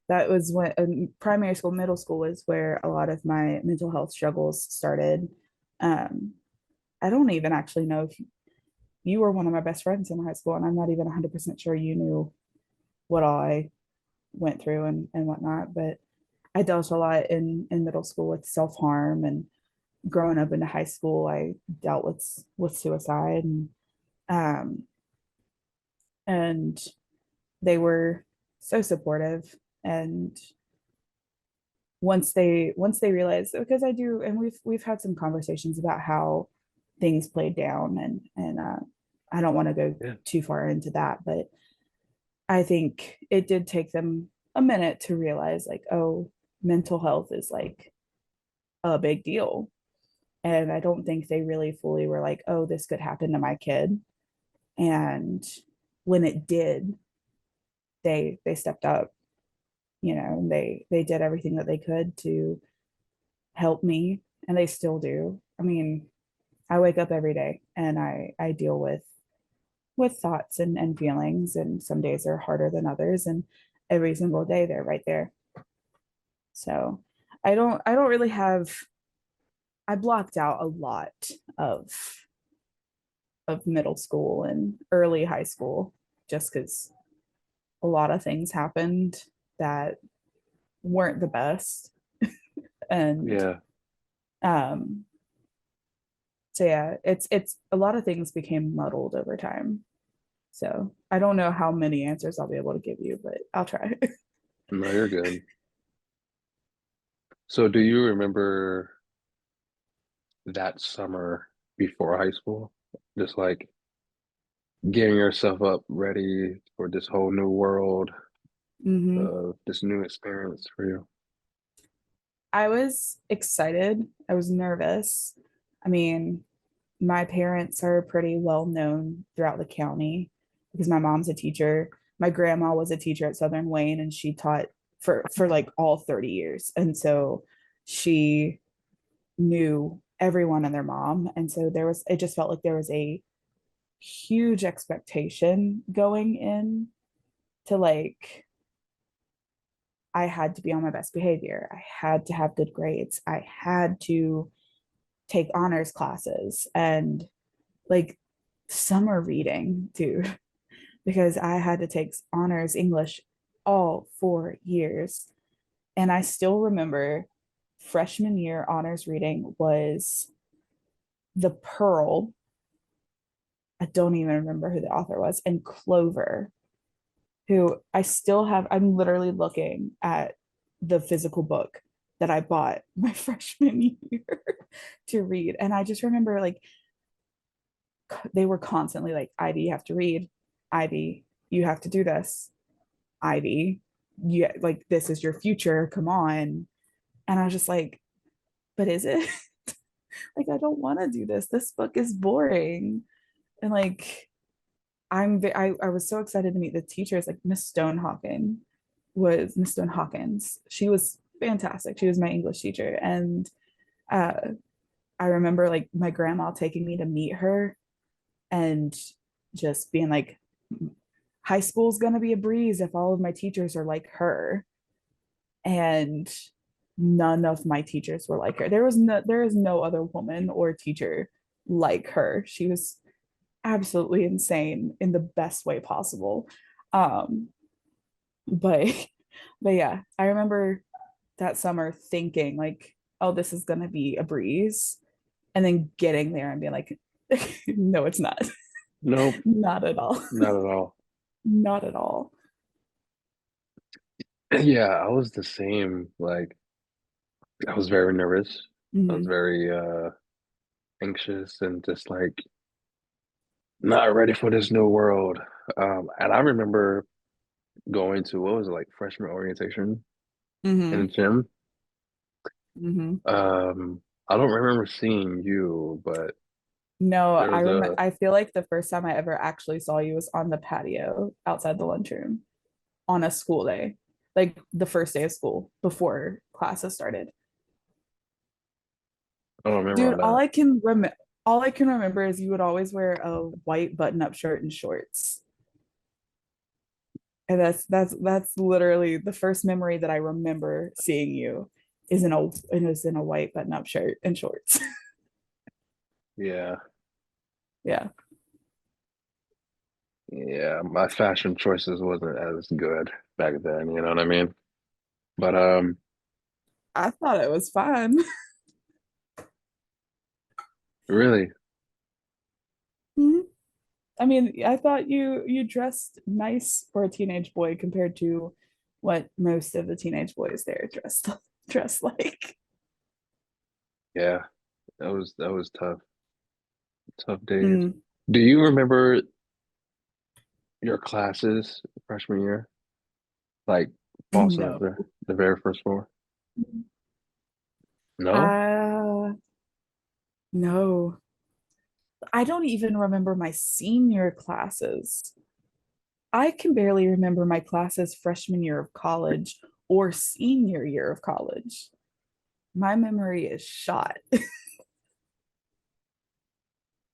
that was when primary school, middle school was where a lot of my mental health struggles started. um I don't even actually know if you were one of my best friends in high school, and I'm not even 100% sure you knew what all I went through and whatnot. But I dealt a lot in middle school with self harm, and growing up into high school, I dealt with suicide, um, and they were so supportive. And once they realized, because I do, and we've had some conversations about how things played down, and I don't want to go Yeah. too far into that, but I think it did take them a minute to realize like, oh, mental health is like a big deal. And I don't think they really fully were like, oh, this could happen to my kid. And when it did, they stepped up, and they did everything that they could to help me, and they still do. I mean, I wake up every day and I deal with thoughts and feelings, and some days are harder than others, and every single day they're right there. So I don't really have, I blocked out a lot of of middle school and early high school just because a lot of things happened that weren't the best. And Yeah. um so yeah, it's a lot of things became muddled over time. So I don't know how many answers I'll be able to give you, but I'll try. No, you're good. So, do you remember that summer before high school? Just like getting yourself up ready for this whole new world, Hmm. this new experience for you. I was excited. I was nervous. I mean, my parents are pretty well known throughout the county because my mom's a teacher. My grandma was a teacher at Southern Wayne, and she taught for like all 30 years. And so she knew everyone and their mom. And so it just felt like there was a huge expectation going in to like I had to be on my best behavior. I had to have good grades. I had to take honors classes and like summer reading too, because I had to take honors English all 4 years. And I still remember freshman year honors reading was The Pearl. I don't even remember who the author was, and Clover, who I still have. I'm literally looking at the physical book that I bought my freshman year to read. And I just remember like they were constantly like, Ivy, you have to read. Ivy, you have to do this. Ivy, you like this is your future. Come on. And I was just like, but is it? Like, I don't want to do this. This book is boring. And like I was so excited to meet the teachers, like Miss Stone Hawkins. She was fantastic. She was my English teacher. And uh I remember like my grandma taking me to meet her and just being like, high school's gonna be a breeze if all of my teachers are like her. And none of my teachers were like her. There is no other woman or teacher like her. She was absolutely insane in the best way possible. Um, but but yeah, I remember that summer thinking like, oh, this is gonna be a breeze, and then getting there and being like, no, it's not. Nope, Not at all. not at all. Not at all. Yeah, I was the same. Like, I was very nervous. I was Mm-hmm. very anxious and just like not ready for this new world. And I remember going to what was it like freshman orientation in the Mm-hmm. gym. Mm-hmm. I don't remember seeing you, but No, there I was remember. a I feel like the first time I ever actually saw you was on the patio outside the lunchroom on a school day, like the first day of school before classes started. I don't remember all Dude, that. all I can remember is you would always wear a white button-up shirt and shorts. And that's literally the first memory that I remember seeing you is in a white button-up shirt and shorts. Yeah, Yeah. yeah, my fashion choices wasn't as good back then, you know what I mean? But I thought it was fun. really, I mean, I thought you dressed nice for a teenage boy compared to what most of the teenage boys there dress like. yeah, that was tough days. Mm, Do you remember your classes freshman year? Like fall no. semester, the very first four? No? Uh no. I don't even remember my senior classes. I can barely remember my classes freshman year of college or senior year of college. My memory is shot.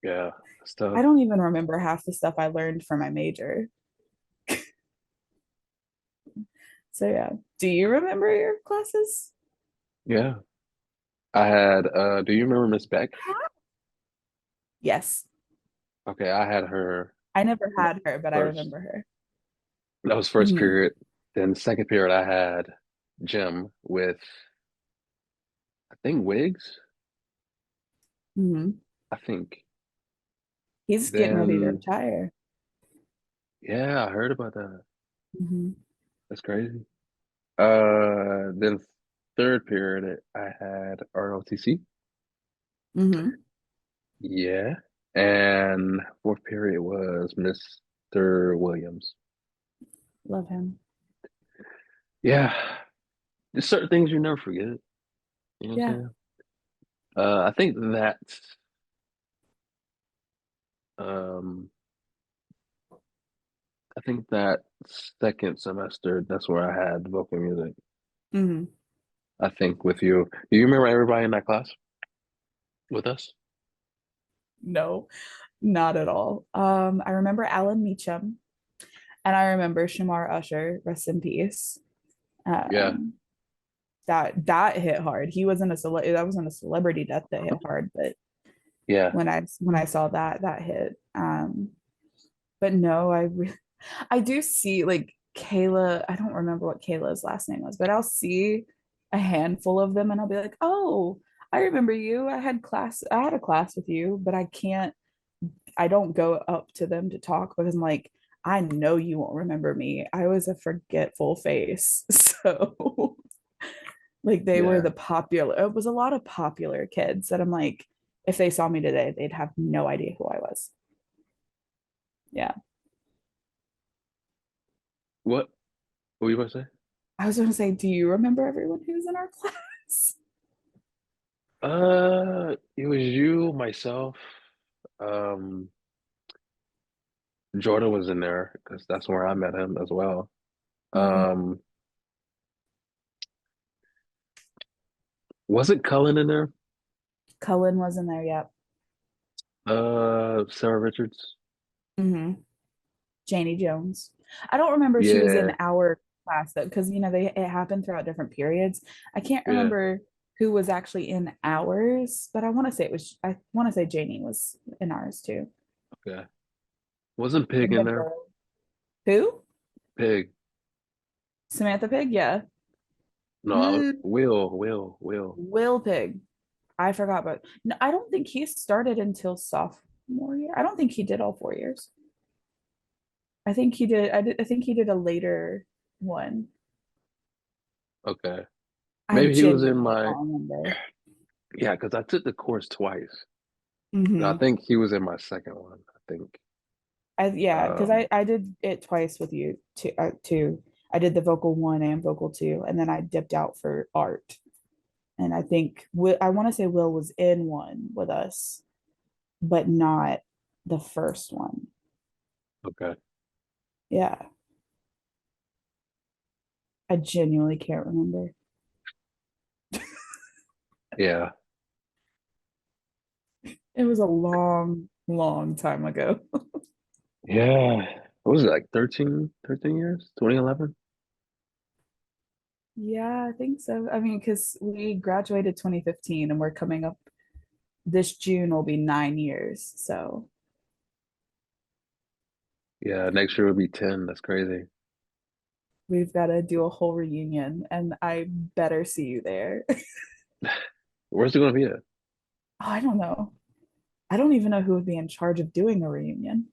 Yeah, I stuff. don't even remember half the stuff I learned for my major. So yeah. Do you remember your classes? Yeah. I had do you remember Miss Beck? Yes. Okay, I had her I never had her, but I first. remember her. That was first Hmm. period. Then second period I had gym with I think Wiggs. Hmm. I think. He's getting ready to Then retire. yeah, I heard about that. Hmm. That's crazy. Then third period I had ROTC. Hmm. Yeah. And fourth period was Mr. Williams. Love him. Yeah. There's certain things you never forget. You know what I'm Yeah. saying? I think that um I think that second semester, that's where I had vocal music. Hmm. I think with you. Do you remember everybody in that class with us? No. Not at all. I remember Alan Meacham and I remember Shamar Usher, rest in peace. Yeah, Um, that hit hard. He wasn't a that wasn't a celebrity death that hit hard, but yeah, when I saw that that hit. But no, I do see like Kayla. I don't remember what Kayla's last name was, but I'll see a handful of them and I'll be like, oh, I remember you. I had a class with you, but I don't go up to them to talk because I'm like, I know you won't remember me. I was a forgetful face. So like they were yeah. the popular, it was a lot of popular kids that I'm like, if they saw me today, they'd have no idea who I was. Yeah. What what were you about to say? I was going to say, do you remember everyone who's in our class? It was you, myself. Um, Jordan was in there because that's where I met him as well. Mm. Um, wasn't Cullen in there? Cullen wasn't there yet. Sarah Richards. Hmm. Janie Jones. I don't remember if she was in Yeah, our class though, because it happened throughout different periods. I can't yeah. remember who was actually in ours, but I want to say Janie was in ours too. Okay. Wasn't Pig And in the there? girl. Who? Pig. Samantha Pig, yeah. No, Mm, Will. Will Pig. I forgot, but no, I don't think he started until sophomore year. I don't think he did all 4 years. I think he did. I think he did a later one. Okay. I Maybe he was in genuinely my, don't remember. yeah, because I took the course twice. And I Hmm. think he was in my second one, I think. Yeah, because Um, I did it twice with you too. Too. I did the vocal one and vocal two, and then I dipped out for art. And I think I want to say Will was in one with us, but not the first one. okay. Yeah, I genuinely can't remember. Yeah. It was a long, long time ago. Yeah. What was it, like 13 years? 2011? Yeah, I think so. I mean, because we graduated 2015 and we're coming up this June will be 9 years. So Yeah, next year will be 10. That's crazy. we've got to do a whole reunion and I better see you there. Oh, Where's it gonna be at? I don't know. I don't even know who would be in charge of doing a reunion.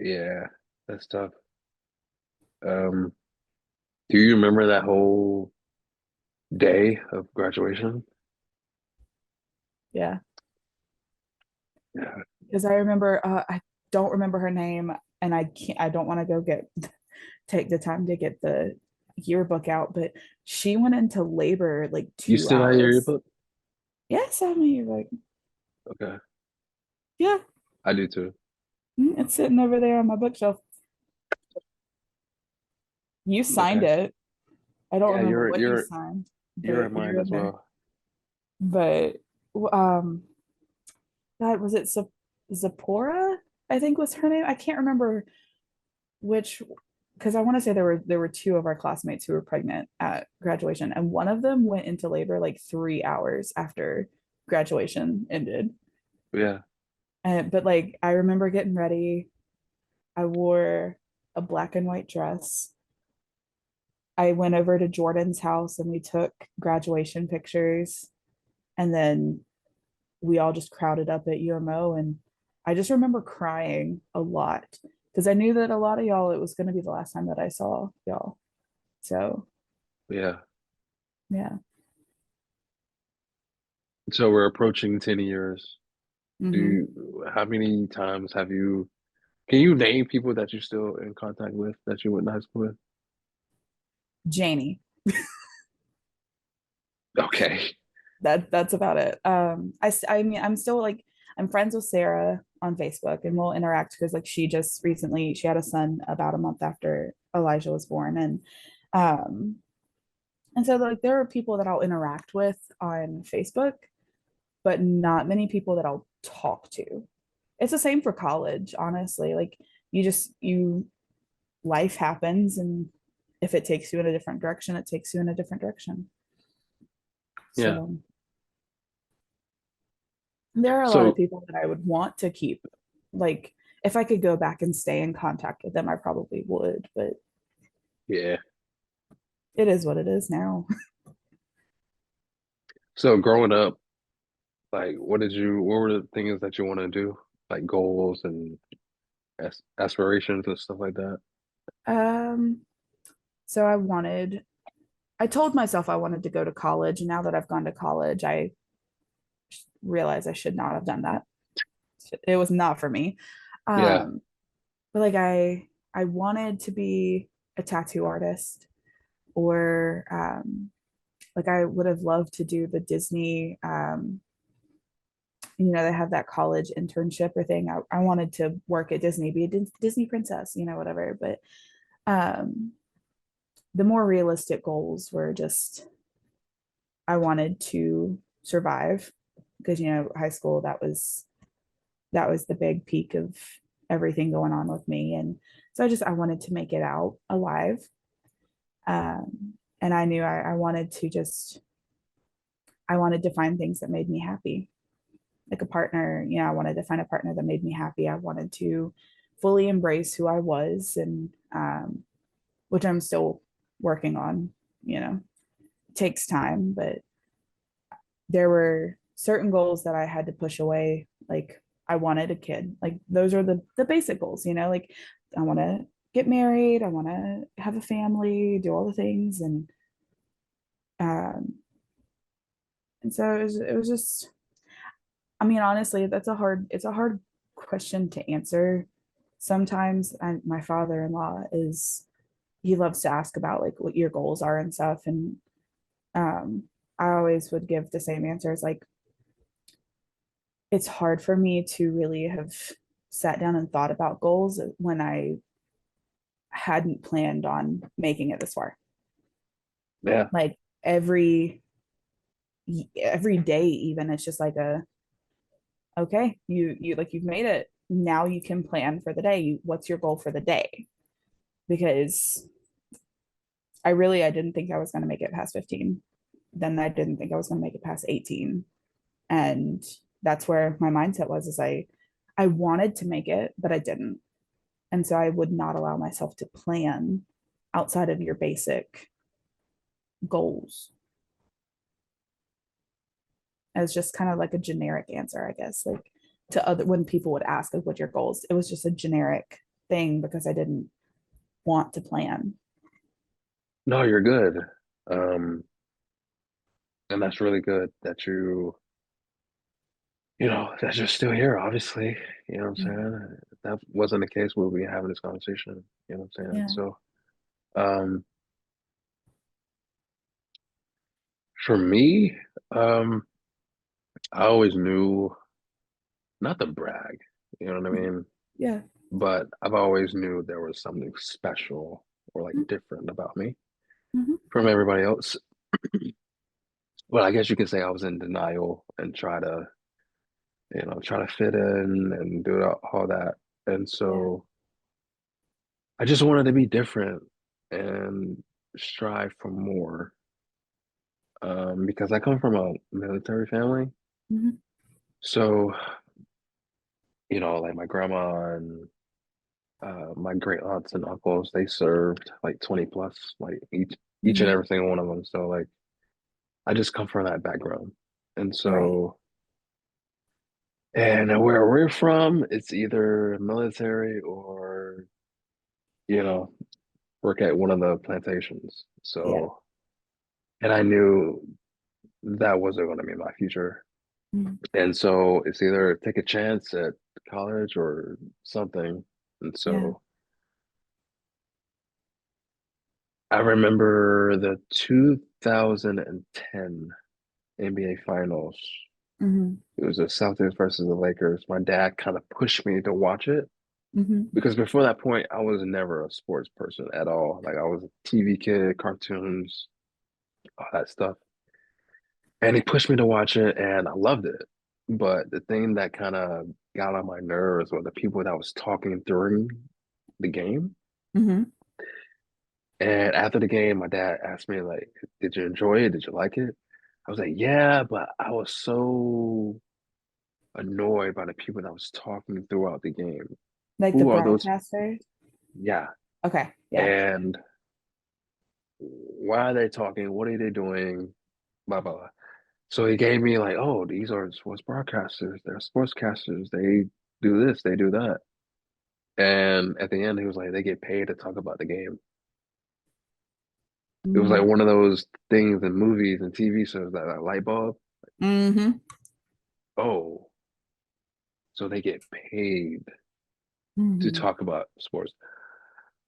Yeah, that's tough. Um, do you remember that whole day of graduation? Yeah. Yeah. Because I remember, I don't remember her name and I don't want to go take the time to get the yearbook out, but she went into labor like You two still have your hours. yearbook? Yes, I mean, you're like, Okay. yeah, I do too. it's sitting over there on my bookshelf. You signed Okay. it. I don't Yeah, remember what you you're signed, you're but in mine you're as in there. well. But um, God, was it Zipporah? I think was her name. I can't remember which, because I want to say there were two of our classmates who were pregnant at graduation, and one of them went into labor like 3 hours after graduation ended. Yeah. And but like I remember getting ready. I wore a black and white dress. I went over to Jordan's house and we took graduation pictures. And then we all just crowded up at UMO. And I just remember crying a lot because I knew that a lot of y'all, it was going to be the last time that I saw y'all. So, Yeah. yeah. So we're approaching 10 years. Hmm. How many times can you name people that you're still in contact with that you went to high school with? Janie. Okay. That's about it. I mean, I'm still like, I'm friends with Sarah on Facebook and we'll interact because like she had a son about a month after Elijah was born. Um, and so like there are people that I'll interact with on Facebook, but not many people that I'll talk to. It's the same for college, honestly. Like you life happens, and if it takes you in a different direction, it takes you in a different direction. Yeah. So there are a lot of So people that I would want to keep. Like if I could go back and stay in contact with them, I probably would, but yeah. it is what it is now. So growing up, like what were the things that you want to do? Like goals and aspirations and stuff like that? Um, so I told myself I wanted to go to college, and now that I've gone to college, I realize I should not have done that. It was not for me. Yeah. Um, but like I wanted to be a tattoo artist, or like I would have loved to do the Disney they have that college internship or thing. I wanted to work at Disney, be a Disney princess, whatever. But um, the more realistic goals were just I wanted to survive because high school that was the big peak of everything going on with me, and so I wanted to make it out alive. And I knew I wanted to just I wanted to find things that made me happy, like a partner. I wanted to find a partner that made me happy. I wanted to fully embrace who I was, and which I'm still working on. It takes time, but there were certain goals that I had to push away. Like I wanted a kid. Like those are the basic goals. Like I want to get married. I want to have a family, do all the things, um, and so it was just. I mean, honestly, it's a hard question to answer. Sometimes my father-in-law he loves to ask about like what your goals are and stuff, and um, I always would give the same answers. Like it's hard for me to really have sat down and thought about goals when I hadn't planned on making it this far. Yeah. Like every day, even it's just like okay, you've made it. Now you can plan for the day. What's your goal for the day? Because I didn't think I was going to make it past 15. Then I didn't think I was going to make it past 18. And that's where my mindset was is I wanted to make it, but I didn't. And so I would not allow myself to plan outside of your basic goals as just kind of like a generic answer, I guess. Like to other when people would ask like what your goals, it was just a generic thing because I didn't want to plan. No, you're good. And that's really good that that you're still here, obviously. You know what I'm Mhm. saying? If that wasn't the case, we'll be having this conversation. You know what I'm saying? Yeah. So, um, for me, um, I always knew not to brag, you know what I mean? Yeah. But I've always knew there was something special or like different about me Mm-hmm. from everybody else. Well, I guess you could say I was in denial and try to fit in and do all that. And Yeah. so I just wanted to be different and strive for more. Because I come from a military family. Mm-hmm. So, like my grandma and my great aunts and uncles, they served like 20 plus, like each and Mm-hmm. every single one of them. So like I just come from that background. And Right. so and where we're from, it's either military or, you know, work at one of the plantations. Yeah. So and I knew that wasn't going to be my future. Mhm. And so it's either take a chance at college or something. And Yeah. so I remember the 2010 NBA Finals. Mm-hmm. It was the Celtics versus the Lakers. My dad kind of pushed me to watch it Mm-hmm. because before that point, I was never a sports person at all. Like I was a TV kid, cartoons, all that stuff. And he pushed me to watch it, and I loved it. But the thing that kind of got on my nerves were the people that was talking during the game. Hmm. And after the game, my dad asked me like, "Did you enjoy it? Did you like it?" I was like, "Yeah," but I was so annoyed by the people that was talking throughout the game. Like the Who are those? broadcaster. Yeah. Okay, yeah. And why are they talking? What are they doing? Blah blah blah. So he gave me like, oh, these are sports broadcasters. They're sportscasters. They do this. They do that. And at the end, he was like, they get paid to talk about the game. It was like one of those things in movies and TV shows that light bulb. Mm-hmm. Oh, so they get paid to Hmm. talk about sports.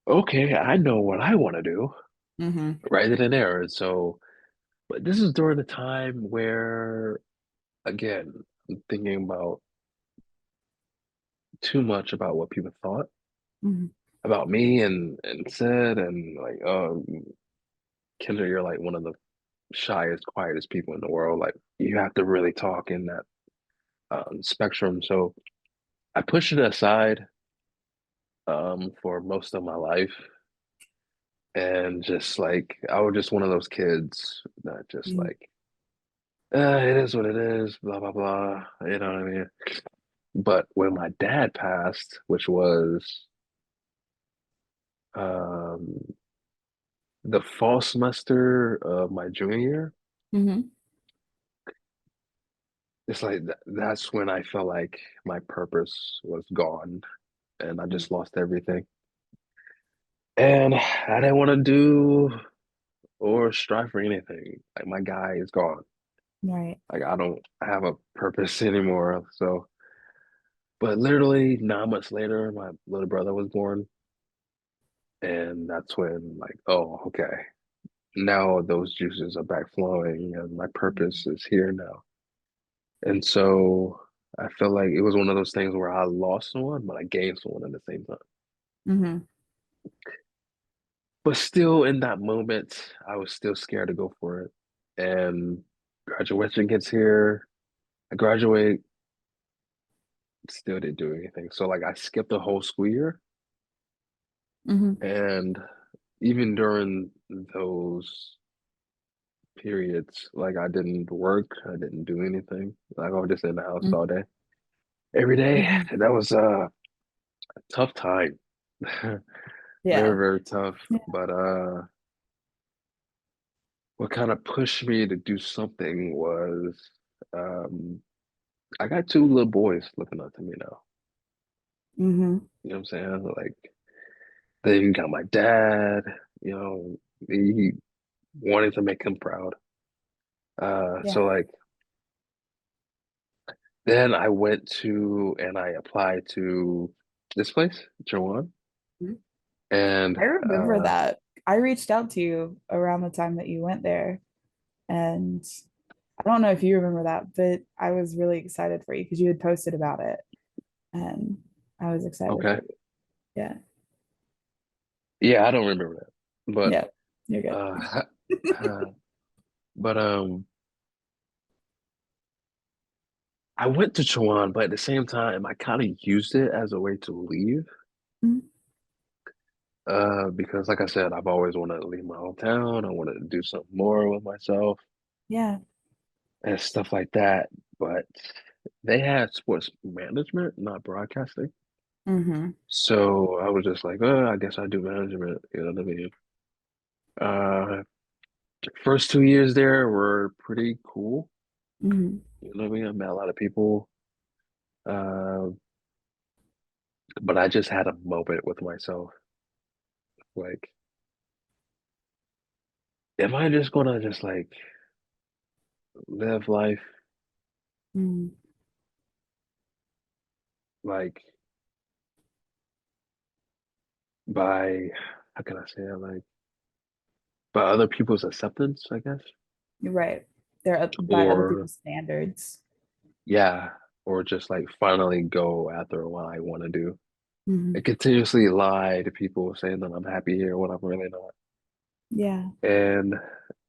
Okay, I know what I want to do Hmm. right then and there. And so, but this is during a time where, again, I'm thinking about too much about what people thought Hmm. about me and said, and like, oh, Kendra, you're like one of the shyest, quietest people in the world. Like, you have to really talk in that spectrum. So I pushed it aside for most of my life. And just like I was just one of those kids that just Hmm. like, it is what it is, blah blah blah. You know what I mean? But when my dad passed, which was um, the fall semester of my junior year, Hmm. it's like that's when I felt like my purpose was gone, and I just lost everything. And I didn't want to do or strive for anything. Like my guy is gone. Right. Like I don't have a purpose anymore. So, but literally 9 months later, my little brother was born, and that's when like, oh, okay, now those juices are back flowing, and my purpose is here now. And so I felt like it was one of those things where I lost someone, but I gained someone at the same time. Hmm. But still, in that moment, I was still scared to go for it. And graduation gets here. I graduate, still didn't do anything. So like I skipped the whole school year. Hmm. And even during those periods, like I didn't work, I didn't do anything. Like I was just in the house all day, every day. Hmm. And that was a tough time. Very, Yeah. very tough. But what kind of pushed me to do something was um I got two little boys looking up to me now. Hmm. You know what I'm saying? Like they even got my dad, he wanted to make him proud. Yeah. So like then I went to and I applied to this place, Jawan, Mhm. and I remember that. I reached out to you around the time that you went there, and I don't know if you remember that, but I was really excited for you because you had posted about it, and I was excited for okay, you. Yeah. yeah, I don't remember that, but Yeah. You're good. uh, uh but I went to Jawan, but at the same time, I kind of used it as a way to leave. Mhm. Because like I said, I've always wanted to leave my hometown. I wanted to do something more with myself Yeah. and stuff like that. But they had sports management, not broadcasting. Hmm. So I was just like, I guess I do management. You know what I mean? Uh, first 2 years there were pretty cool. Hmm. You know what I mean? I met a lot of people. Uh, but I just had a moment with myself. Like, am I just gonna just like live life Hmm. like by, how can I say it? Like by other people's acceptance, I guess? You're right. They're by other Or people's standards. yeah, or just like finally go after what I want to do. I Hmm. continuously lie to people saying that I'm happy here when I'm really not. Yeah. And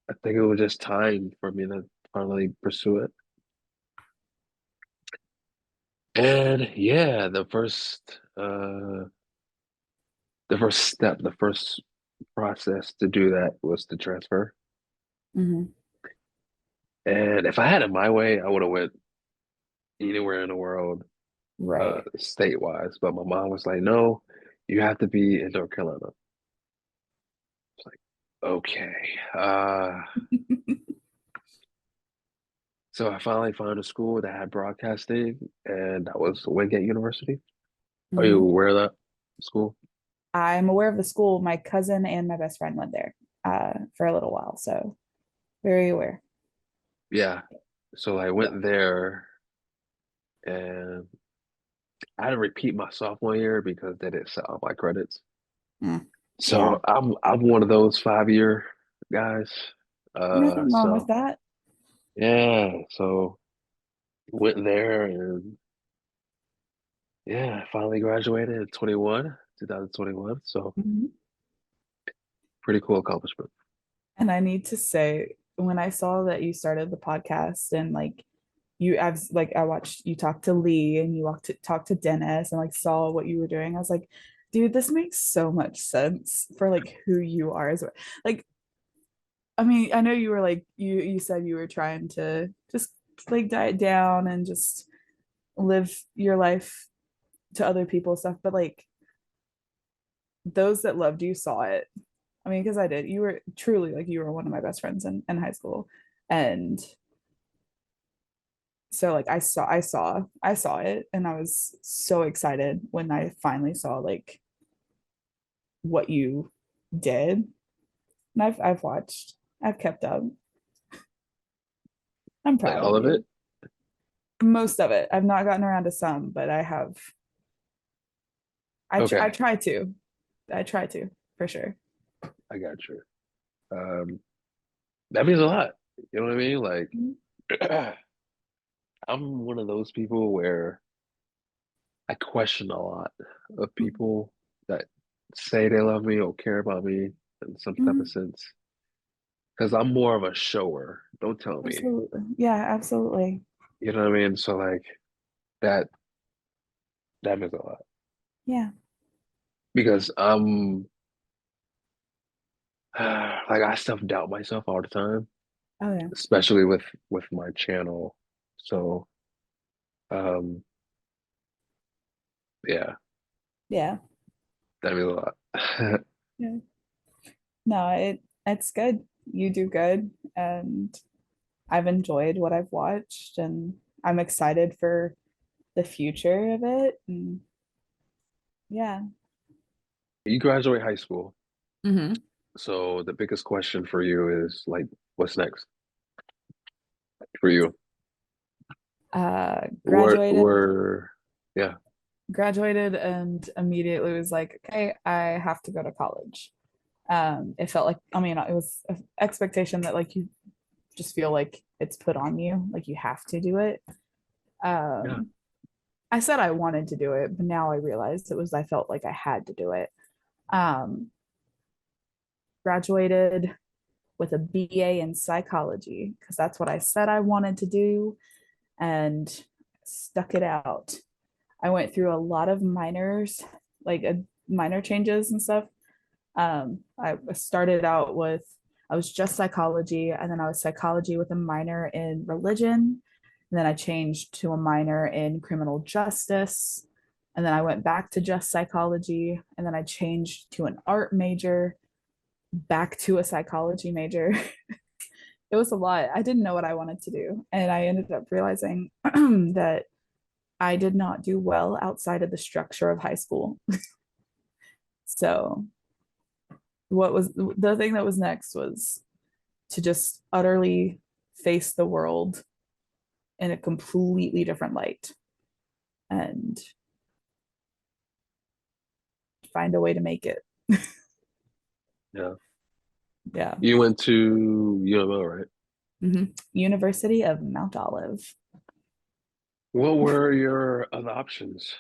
I think it was just time for me to finally pursue it. And yeah, the first step, the first process to do that was to transfer. Hmm. And if I had it my way, I would have went anywhere in the world, Right. state-wise. But my mom was like, no, you have to be in North Carolina. It's like, okay. So I finally found a school that had broadcasting, and that was Wingate University. Are you Hmm. aware of that school? I'm aware of the school. My cousin and my best friend went there for a little while, so very aware. Yeah. So I Yeah. went there, and I had to repeat my sophomore year because they didn't set all my credits. Mm. Yeah. So I'm one of those 5 year guys. Nothing wrong with So that. yeah, so went there and yeah, finally graduated in 2021. So Mhm. pretty cool accomplishment. And I need to say, when I saw that you started the podcast and like I watched you talk to Lee and you walked to talk to Dennis and like saw what you were doing. I was like, dude, this makes so much sense for like who you are as well. Like, I mean, I know you were like you said you were trying to just like diet down and just live your life to other people stuff, but like those that loved you saw it. I mean, because I did. You were truly like you were one of my best friends in high school. And so like I saw it and I was so excited when I finally saw like what you did. And I've watched. I've kept up. I'm Like proud all of of it? you. Most of it. I've not gotten around to some, but I have. I Okay, try to. I try to for sure. I got you. Um, that means a lot. You know what I mean? Like I'm one of those people where I question a lot of people that say they love me or care about me in some type of Mhm. sense. Because I'm more of a shower. Don't tell me. Absolutely. Yeah, absolutely. You know what I mean? So like that that means a lot. Yeah. Because like I self-doubt myself all the time, Oh yeah. especially with my channel. So um yeah, Yeah. that means a lot. Yeah. No, it's good. You do good, and I've enjoyed what I've watched, and I'm excited for the future of it. And yeah. You graduate high school. Hmm. So the biggest question for you is like, what's next for you? Graduated, Yeah, graduated, and immediately was like, okay, I have to go to college. It felt like, I mean, it was an expectation that like you just feel like it's put on you, like you have to do it. yeah. Um, I said I wanted to do it, but now I realized it was I felt like I had to do it. Um, Graduated with a BA in psychology because that's what I said I wanted to do and stuck it out. I went through a lot of minors, like minor changes and stuff. I started out with, I was just psychology, and then I was psychology with a minor in religion. And then I changed to a minor in criminal justice. And then I went back to just psychology. And then I changed to an art major, back to a psychology major. It was a lot. I didn't know what I wanted to do. And I ended up realizing that I did not do well outside of the structure of high school. So, what was the thing that was next was to just utterly face the world in a completely different light and find a way to make it. Yeah. Yeah. You went to UML, right? Mm-hmm. University of Mount Olive. What were your other options,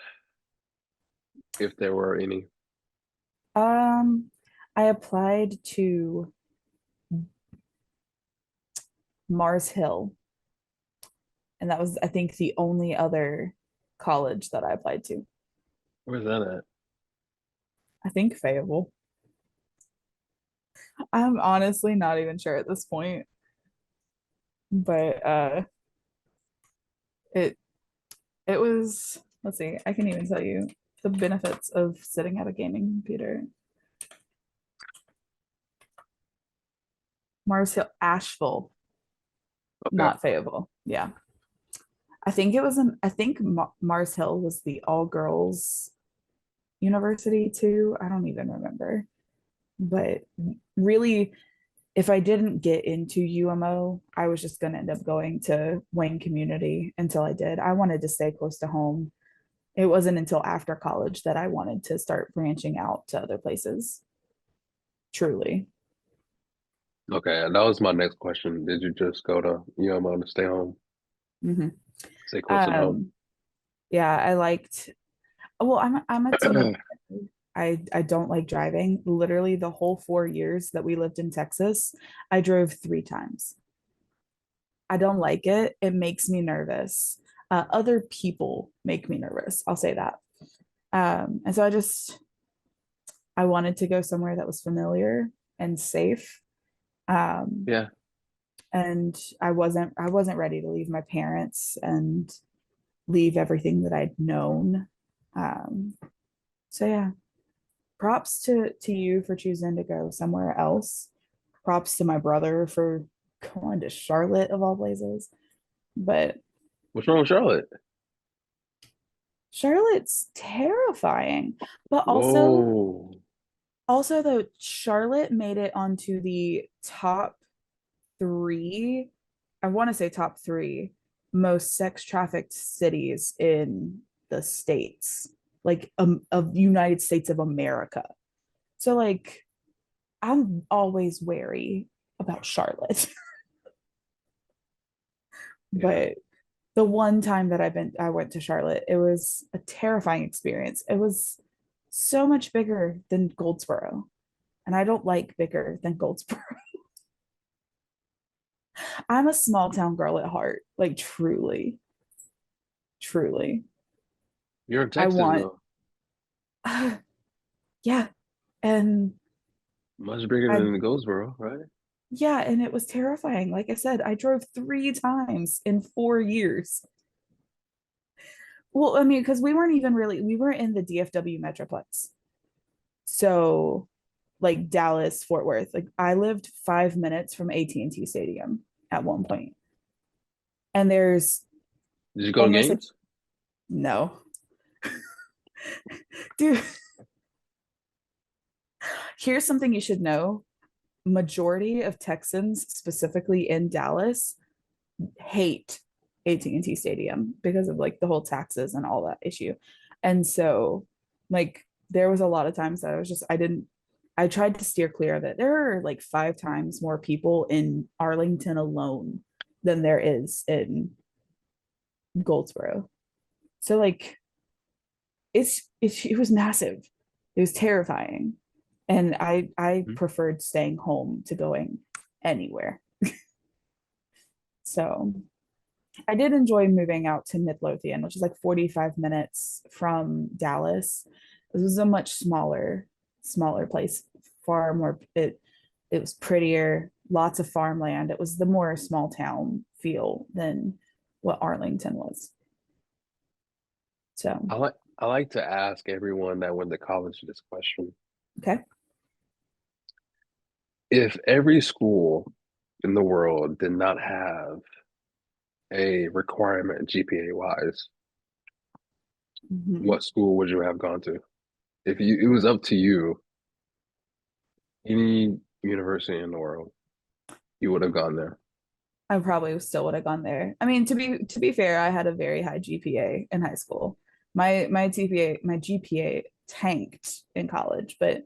if there were any? Um, I applied to Mars Hill, and that was, I think, the only other college that I applied to. Where's that at? I think Fayetteville. I'm honestly not even sure at this point, but it it was, let's see, I can even tell you the benefits of sitting at a gaming computer. Mars Hill, Asheville, Okay. not Fayetteville. Yeah. I think Mars Hill was the all girls university too. I don't even remember. But really, if I didn't get into UMO, I was just going to end up going to Wayne Community until I did. I wanted to stay close to home. It wasn't until after college that I wanted to start branching out to other places, truly. Okay, that was my next question. Did you just go to UMO to stay home, Hmm. stay closer to home? Um, yeah, I liked, well, I'm a team of, I don't like driving. Literally the whole 4 years that we lived in Texas, I drove 3 times. I don't like it. It makes me nervous. Other people make me nervous. I'll say that. And so I wanted to go somewhere that was familiar and safe. Um, Yeah. and I wasn't ready to leave my parents and leave everything that I'd known. Um, so yeah, props to you for choosing to go somewhere else. Props to my brother for going to Charlotte of all places. But What's wrong with Charlotte? Charlotte's terrifying. But Whoa. also though, Charlotte made it onto the top three, I want to say top three most sex trafficked cities in the States, like of United States of America. So like I'm always wary about Charlotte. Yeah. But the one time that I went to Charlotte, it was a terrifying experience. It was so much bigger than Goldsboro. And I don't like bigger than Goldsboro. I'm a small town girl at heart, like truly, truly. You're in I Texas want, though. yeah. And Much bigger I, than Goldsboro, right? yeah. And it was terrifying. Like I said, I drove 3 times in 4 years. Well, I mean, because we weren't in the DFW Metroplex. So, like Dallas, Fort Worth, like I lived 5 minutes from AT&T Stadium at one point. And there's Did you go to almost like, games? no, dude, here's something you should know. Majority of Texans, specifically in Dallas, hate AT&T Stadium because of like the whole taxes and all that issue. And so like there was a lot of times that I tried to steer clear of it. There are like 5 times more people in Arlington alone than there is in Goldsboro. So like it was massive. It was terrifying. And I Mhm. preferred staying home to going anywhere. So I did enjoy moving out to Midlothian, which is like 45 minutes from Dallas. This was a much smaller place, far more it was prettier, lots of farmland. It was the more small town feel than what Arlington was. So, I like to ask everyone that went to college this question. okay. If every school in the world did not have a requirement GPA wise, Mhm. what school would you have gone to? If you it was up to you, any university in the world, you would have gone there. I probably still would have gone there. I mean, to be fair, I had a very high GPA in high school. My GPA tanked in college, but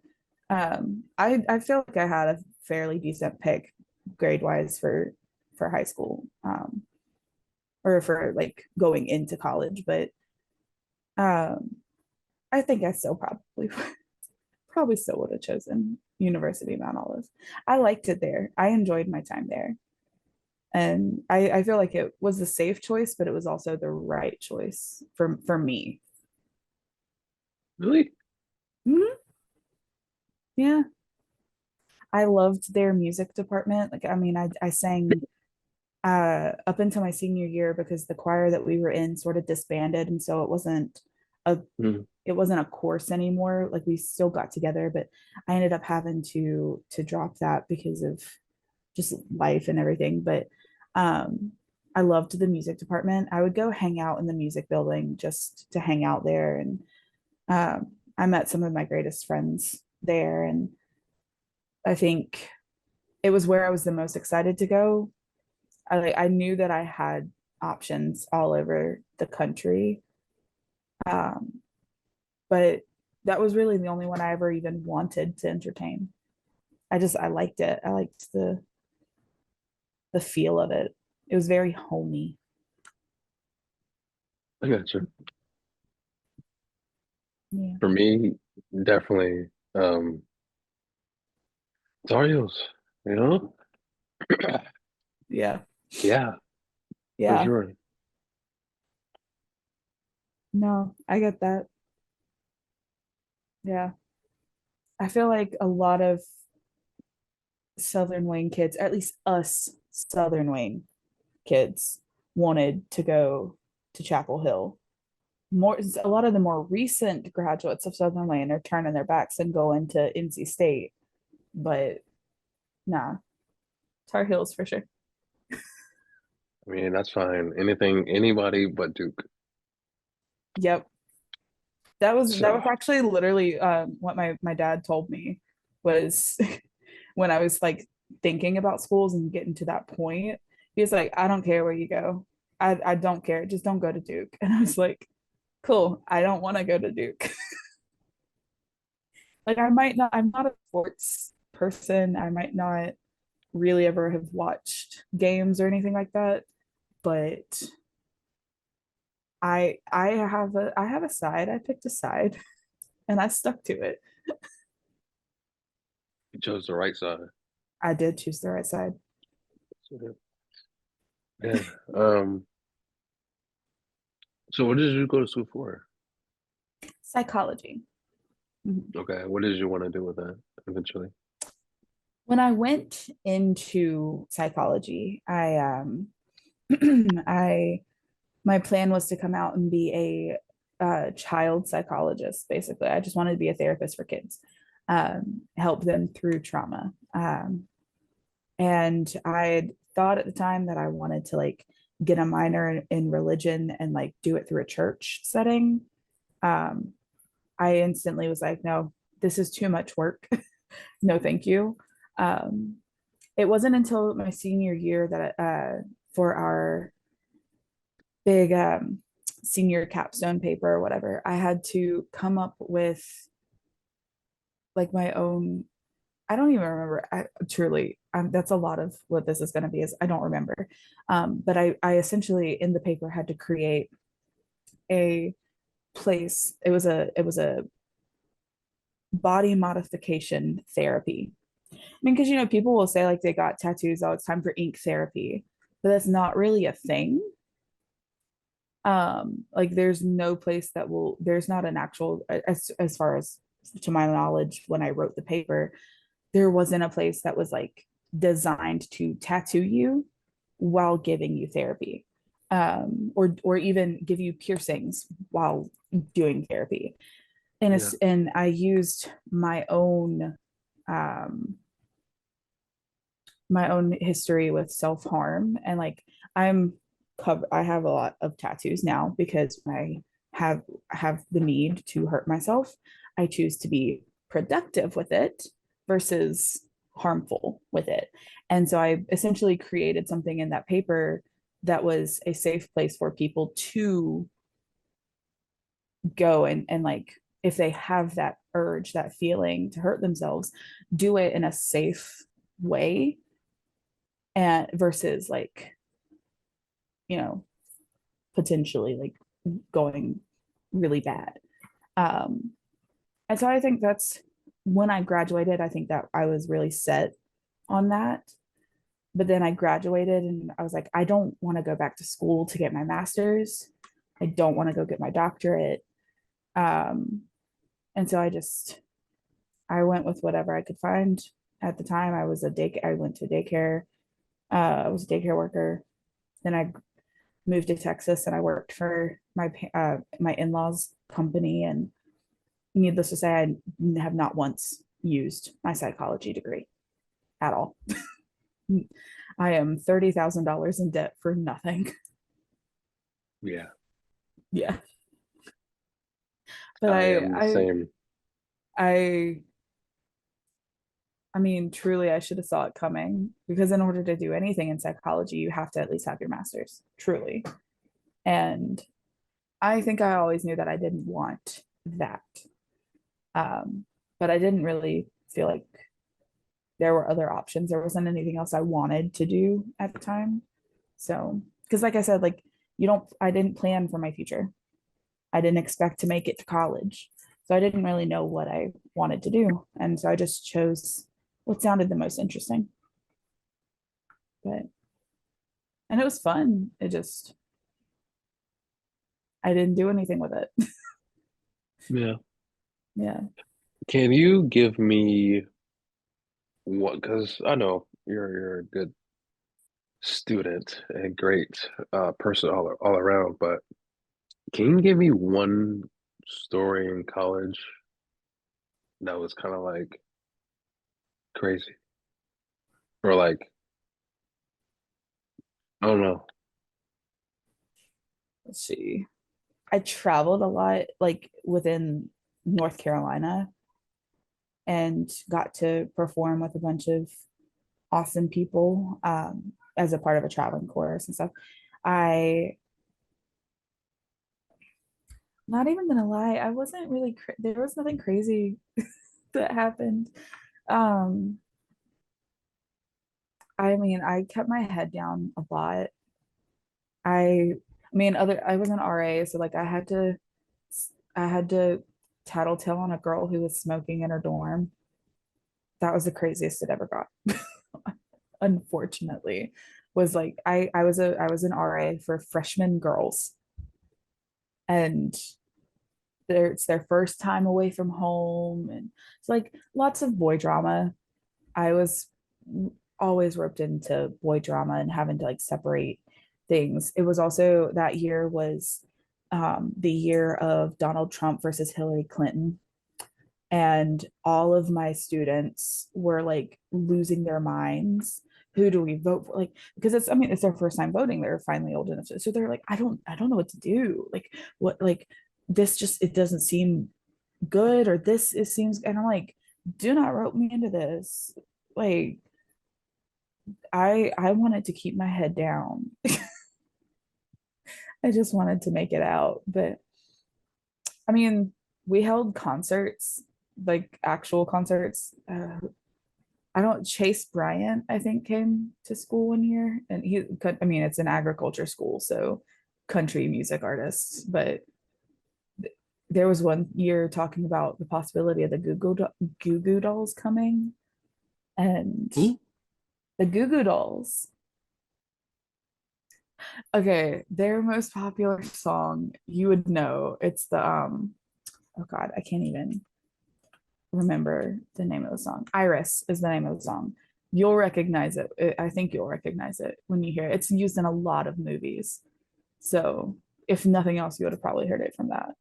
I feel like I had a fairly decent pick grade wise for high school, or for like going into college. But um, I think I still probably still would have chosen University of Mount Olive. I liked it there. I enjoyed my time there. And I feel like it was the safe choice, but it was also the right choice for me. Really? Mhm. Yeah, I loved their music department. Like, I mean, I sang up until my senior year because the choir that we were in sort of disbanded, and so a Mm, it wasn't a course anymore. Like we still got together, but I ended up having to drop that because of just life and everything. But um, I loved the music department. I would go hang out in the music building just to hang out there, and I met some of my greatest friends there, and I think it was where I was the most excited to go. I knew that I had options all over the country, um, but that was really the only one I ever even wanted to entertain. I liked it. I liked the feel of it. It was very homey. I got you. Yeah. For me, definitely Zario's, you know? Yeah. Yeah, for Yeah. sure. No, I get that. Yeah. I feel like a lot of Southern Wayne kids, at least us Southern Wayne kids, wanted to go to Chapel Hill. More, a lot of the more recent graduates of Southern Wayne are turning their backs and going to NC State, but nah, Tar Heels for sure. I mean, that's fine. Anything, anybody but Duke. Yep, that So, was actually literally what my dad told me was when I was like thinking about schools and getting to that point. He was like, "I don't care where you go. I don't care. Just don't go to Duke." And I was like, "Cool. I don't want to go to Duke." Like I might not. I'm not a sports person. I might not really ever have watched games or anything like that, but I have a side. I picked a side and I stuck to it. you chose the right side. I did choose the right side. So, yeah. So what did you go to school for? Psychology. Mhm. Okay, what did you want to do with that eventually? When I went into psychology, I my plan was to come out and be a child psychologist. Basically, I just wanted to be a therapist for kids, help them through trauma. And I thought at the time that I wanted to like get a minor in religion and like do it through a church setting. Um, I instantly was like, no, this is too much work. No, thank you. Um, it wasn't until my senior year that for our big senior capstone paper or whatever, I had to come up with like my own. I don't even remember. Truly, that's a lot of what this is going to be. Is I don't remember, but I essentially in the paper had to create a place. It was a body modification therapy. I mean, because you know, people will say like they got tattoos. Oh, it's time for ink therapy, but that's not really a thing. Like there's no place that will. There's not an actual as far as to my knowledge when I wrote the paper there wasn't a place that was like designed to tattoo you while giving you therapy or even give you piercings while doing therapy Yeah, and I used um, my own history with self-harm and like I'm I have a lot of tattoos now because I have have the need to hurt myself I choose to be productive with it versus harmful with it and so I essentially created something in that paper that was a safe place for people to go and like if they have that urge that feeling to hurt themselves do it in a safe way and versus like you know potentially like going really bad um and so I think that's when I graduated I think that I was really set on that but then I graduated and I was like, I don't want to go back to school to get my master's. I don't want to go get my doctorate. Um, and so I went with whatever I could find at the time. I went to daycare. I was a daycare worker. Then I moved to Texas and I worked for my in-laws company. And needless to say, I have not once used my psychology degree at all. I am $30,000 in debt for nothing. Yeah, Yeah. But I am the same. I I mean, truly, I should have saw it coming because in order to do anything in psychology, you have to at least have your master's, truly. And I think I always knew that I didn't want that. Um, but I didn't really feel like there were other options. There wasn't anything else I wanted to do at the time. So, because like I said, like, I didn't plan for my future. I didn't expect to make it to college. So I didn't really know what I wanted to do. And so I just chose what sounded the most interesting. But, and it was fun. I didn't do anything with it. Yeah. Yeah. Can you give me what? Because I know you're a good student and great person all around, but can you give me one story in college that was kind of like crazy or like I don't know. Let's see. I traveled a lot, like within North Carolina, and got to perform with a bunch of awesome people as a part of a traveling chorus and stuff. I Not even gonna lie, I wasn't really there was nothing crazy that happened. Um, I mean, I kept my head down a lot. I mean, I was an RA, so like I had to tattletale on a girl who was smoking in her dorm. That was the craziest it ever got. Unfortunately, was like I was an RA for freshman girls, and it's their first time away from home, and it's like lots of boy drama. I was always roped into boy drama and having to like separate things. It was also that year was the year of Donald Trump versus Hillary Clinton. And all of my students were like losing their minds. Who do we vote for? Like, because I mean, it's their first time voting. They're finally old enough. So they're like, I don't know what to do. Like, what, like, it doesn't seem good, or it seems, and I'm like, do not rope me into this. Like, I wanted to keep my head down. I just wanted to make it out. But I mean, we held concerts, like actual concerts. I don't Chase Bryant, I think, came to school one year, and I mean, it's an agriculture school, so country music artists. But there was one year talking about the possibility of the Goo Goo Dolls coming, and Who? the Goo Goo Dolls. Okay, their most popular song, you would know. It's the oh God, I can't even remember the name of the song. Iris is the name of the song. You'll recognize it. I think you'll recognize it when you hear it. It's used in a lot of movies. So, if nothing else, you would have probably heard it from that.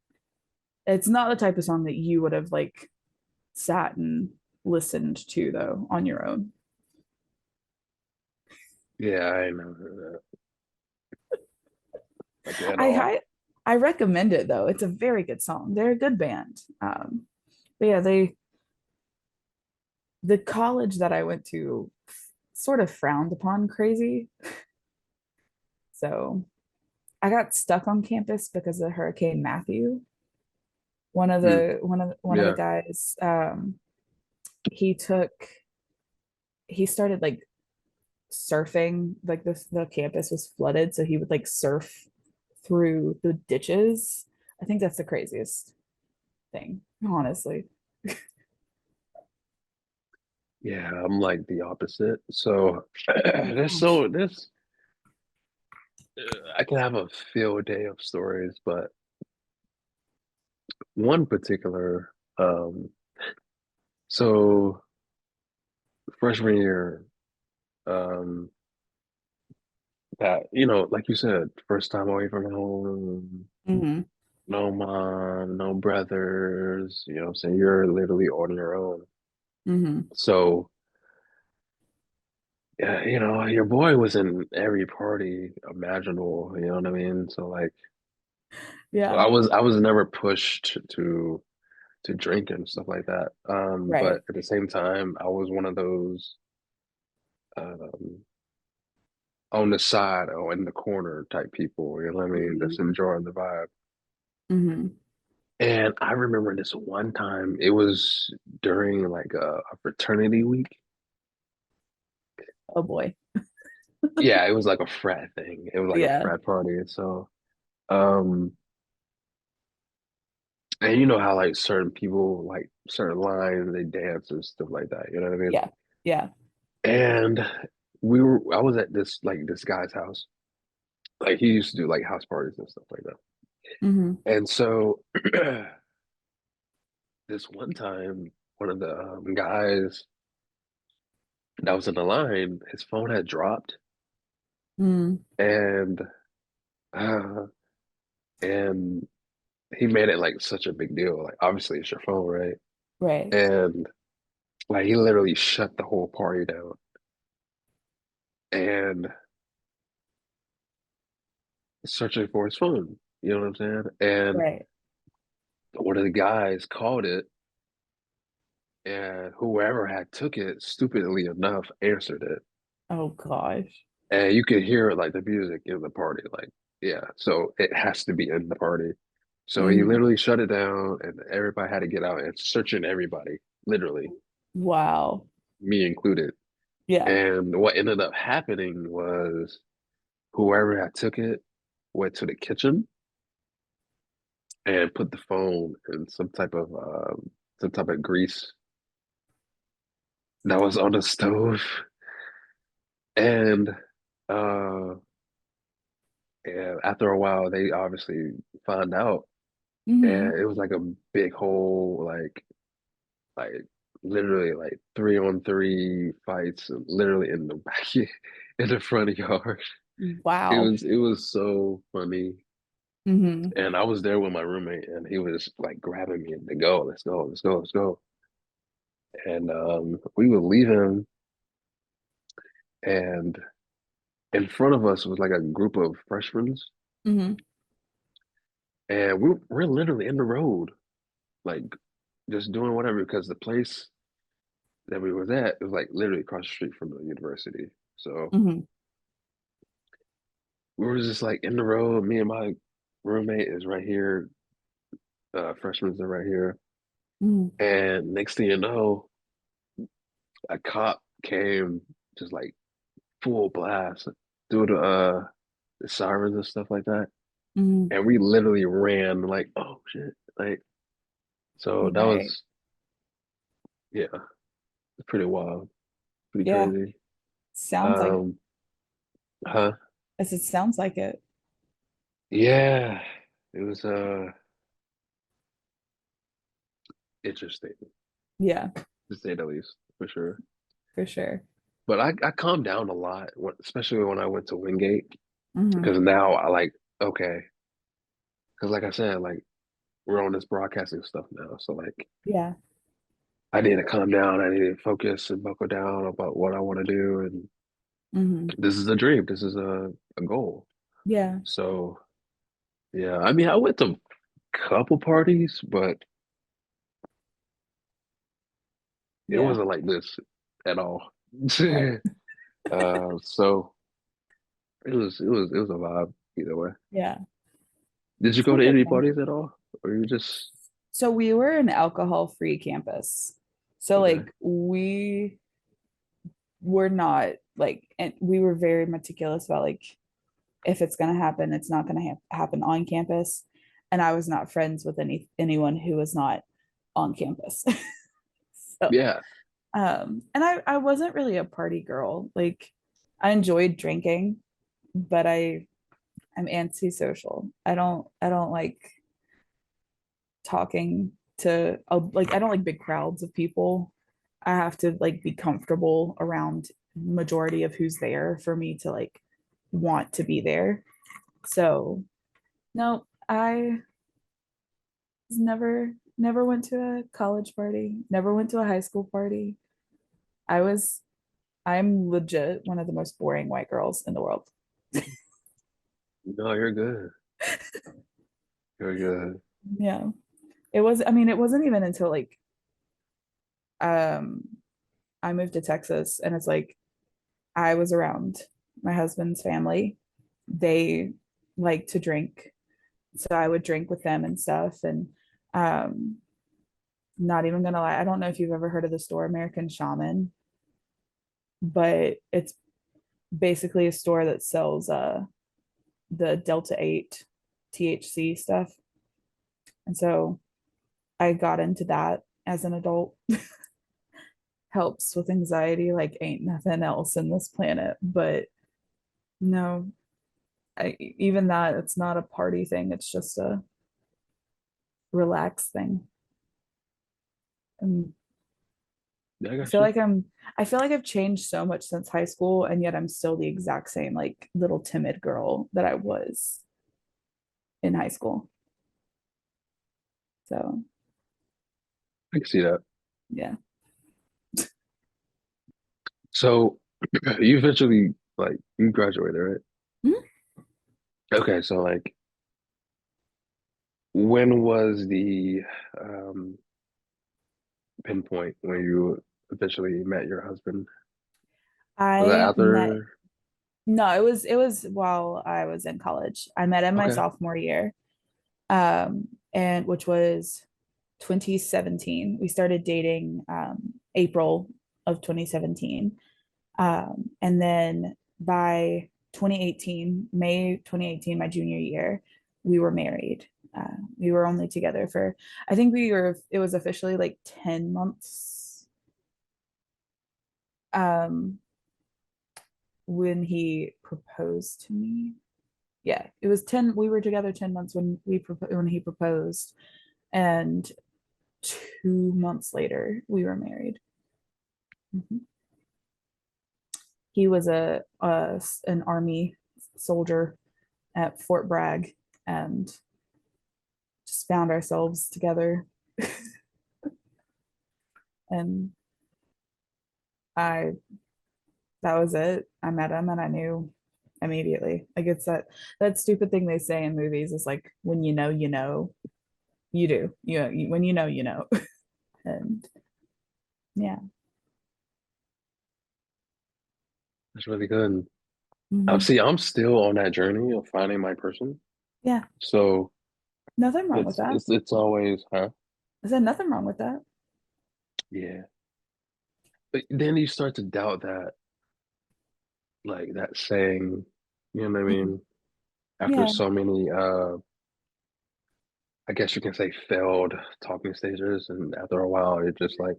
It's not the type of song that you would have like sat and listened to though on your own. Yeah, I know that like at I all. I, I recommend it though. It's a very good song. They're a good band. But yeah, the college that I went to sort of frowned upon crazy. So I got stuck on campus because of Hurricane Matthew. Hmm. One of the Yeah. guys, he took he started like surfing, like the campus was flooded, so he would like surf through the ditches. I think that's the craziest thing, honestly. Yeah, I'm like the opposite. So Oh gosh. there's I can have a field day of stories, but one particular so freshman year, um that like you said, first time away from home, Hmm. no mom, no brothers, what I'm saying? You're literally on your own. Hmm. So yeah, your boy was in every party imaginable, you know what I mean? So like Yeah. I was never pushed to drink and stuff like that. Right. But at the same time, I was one of those um on the side or in the corner type people, you know what I mean? Hmm. Just enjoying the vibe. Hmm. And I remember this one time, it was during like a fraternity week. Oh boy. Yeah, it was like a frat thing. It was like a Yeah. frat party. So, um, and you know how like certain people like certain lines, they dance and stuff like that. You know what I mean? Yeah. Yeah. And I was at this guy's house. Like he used to do like house parties and stuff like that. Hmm. And so this one time, one of the guys that was in the line, his phone had dropped, Mm. and uh, and he made it like such a big deal. Like obviously it's your phone, right? Right. And like he literally shut the whole party down and searching for his phone. You know what I'm saying? And Right. one of the guys called it, and whoever had took it, stupidly enough, answered it. Oh gosh. And you could hear like the music in the party, like, yeah, so it has to be in the party. So he Hmm. literally shut it down and everybody had to get out and searching everybody, literally, Wow. me included. Yeah. And what ended up happening was whoever had took it went to the kitchen and put the phone in some type of grease that was on the stove. And uh and after a while they obviously found out, Hmm. and it was like a big hole, like literally like 3-on-3 fights literally in the back in the front yard. It Wow. was it was so funny. Hmm. And I was there with my roommate and he was like grabbing me to go, let's go, let's go, let's go. And we were leaving, and in front of us was like a group of freshmen, Hmm. and we're literally in the road, like just doing whatever because the place that we was at was like literally across the street from the university. So Hmm. we were just like in the road. Me and my roommate is right here. Freshmen are right here. Hmm. And next thing you know, a cop came just like full blast through the sirens and stuff like that. Hmm. And we literally ran like, oh shit. Like, so that Right. was, yeah, pretty wild, pretty Yeah. crazy. Sounds like Um, huh? as it sounds like it. Yeah, it was interesting Yeah, to say the least, for sure. for sure. But I calmed down a lot, especially when I went to Wingate, Hmm. because now I like, okay, because like I said, like we're on this broadcasting stuff now, so like Yeah. I need to calm down, I need to focus and buckle down about what I want to do, and Hmm. this is a dream, this is a goal. Yeah. So yeah, I mean, I went to a couple parties, but it Yeah. wasn't like this at all. Right. So it was a vibe either way. Yeah. Did you go Sounds to like any fun. parties at all, or you just So we were an alcohol-free campus. So okay? like we were not like, and we were very meticulous about like if it's going to happen, it's not going to happen on campus. And I was not friends with anyone who was not on campus. So Yeah, And I wasn't really a party girl. Like I enjoyed drinking, but I'm antisocial. I don't like talking to like I don't like big crowds of people. I have to like be comfortable around majority of who's there for me to like want to be there. So no, I never went to a college party, never went to a high school party. I was I'm legit one of the most boring white girls in the world. No, you're good. You're good. Yeah. It was, I mean, it wasn't even until like um I moved to Texas and it's like I was around my husband's family. They like to drink. So I would drink with them and stuff. And um not even gonna lie, I don't know if you've ever heard of the store American Shaman, but it's basically a store that sells the Delta 8 THC stuff. And so I got into that as an adult. Helps with anxiety like ain't nothing else in this planet. But no, even that, it's not a party thing. It's just a relaxed thing. And Yeah, I I got feel you. like I feel like I've changed so much since high school, and yet I'm still the exact same like little timid girl that I was in high school. So I can see that. yeah. So you eventually like you graduated, right? Mhm. Okay, so like when was the um pinpoint when you eventually met your husband? Was that I met after? No, it was while I was in college. I met him my Okay. sophomore year, and which was 2017. We started dating April of 2017. And then by 2018, May 2018, my junior year, we were married. We were only together for, I think it was officially like 10 months um, when he proposed to me. Yeah, it was 10, we were together 10 months when he proposed. And 2 months later, we were married. Mhm. He was an army soldier at Fort Bragg and just found ourselves together. And I that was it. I met him and I knew immediately. Like it's that stupid thing they say in movies is like when you know, you do. When you know. And yeah. That's really good. Hmm. See, I'm still on that journey of finding my person. Yeah. So Nothing wrong with it's that. it's it's always, huh? I said nothing wrong with that. Yeah. But then you start to doubt that, like that saying, you know what I Mhm. mean? After Yeah. so many I guess you can say failed talking stages, and after a while it just like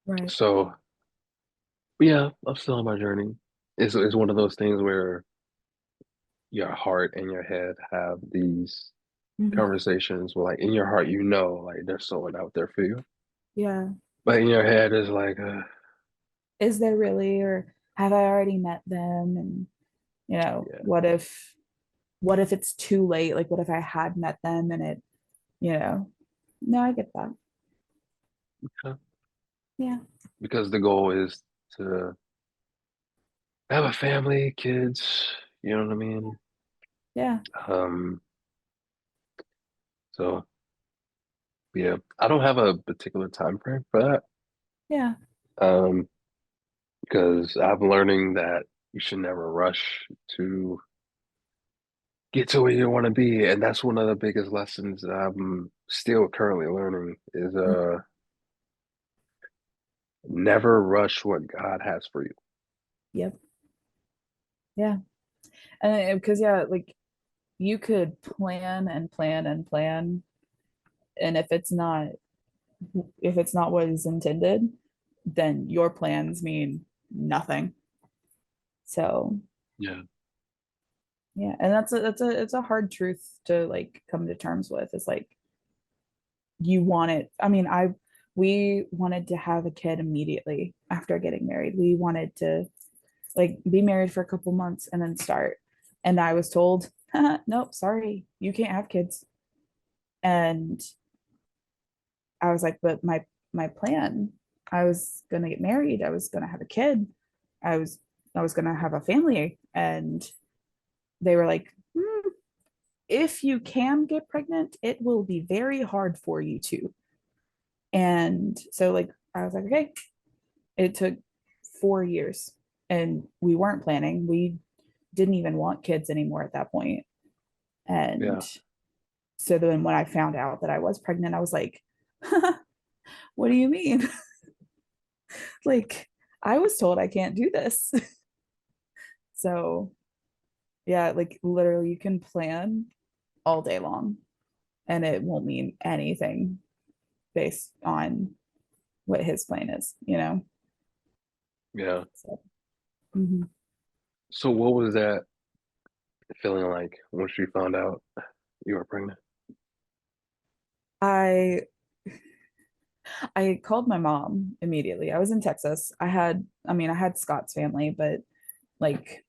Right. so yeah, I'm still on my journey. It's one of those things where your heart and your head have these Hmm. conversations where like in your heart you know like there's someone out there for you. Yeah. But in your head is like Is there really, or have I already met them? And yeah. what if it's too late? Like what if I had met them and you know, no, I get that. Yeah. Because the goal is to have a family, kids, you know what I mean? Yeah. Um, so yeah, I don't have a particular time frame for that. Yeah. Um, because I'm learning that you should never rush to get to where you want to be, and that's one of the biggest lessons that I'm still currently learning is Mhm. never rush what God has for you. Yep. Yeah. And because yeah, like you could plan and plan and plan, and if it's not if it's not what is intended, then your plans mean nothing. So Yeah. yeah, and that's a it's a hard truth to like come to terms with. It's like you want it. I mean, I we wanted to have a kid immediately after getting married. We wanted to like be married for a couple months and then start. And I was told, nope, sorry, you can't have kids. And I was like, but my plan, I was gonna get married, I was gonna have a kid, I was I was gonna have a family. And they were like, if you can get pregnant, it will be very hard for you to. And so like I was like, okay. It took 4 years and we weren't planning. We didn't even want kids anymore at that point. And Yeah. so then when I found out that I was pregnant, I was like, what do you mean? Like, I was told I can't do this. So, yeah, like literally, you can plan all day long and it won't mean anything based on what his plan is, you know? Yeah. So, mhm. So what was that feeling like once you found out you were pregnant? I I called my mom immediately. I was in Texas. I mean, I had Scott's family, but like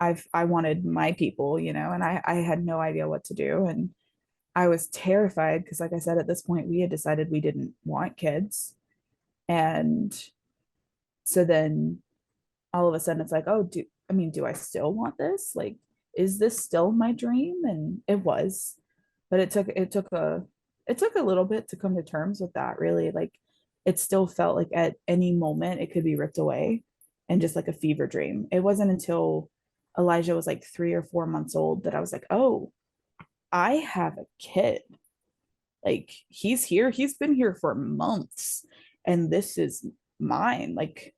I wanted my people, and I had no idea what to do. And I was terrified because, like I said, at this point, we had decided we didn't want kids. And so then all of a sudden it's like, oh, do I still want this? Like, is this still my dream? And it was, but it took a little bit to come to terms with that, really. Like it still felt like at any moment it could be ripped away and just like a fever dream. It wasn't until Elijah was like 3 or 4 months old that I was like, oh, I have a kid. Like he's here, he's been here for months, and this is mine. Like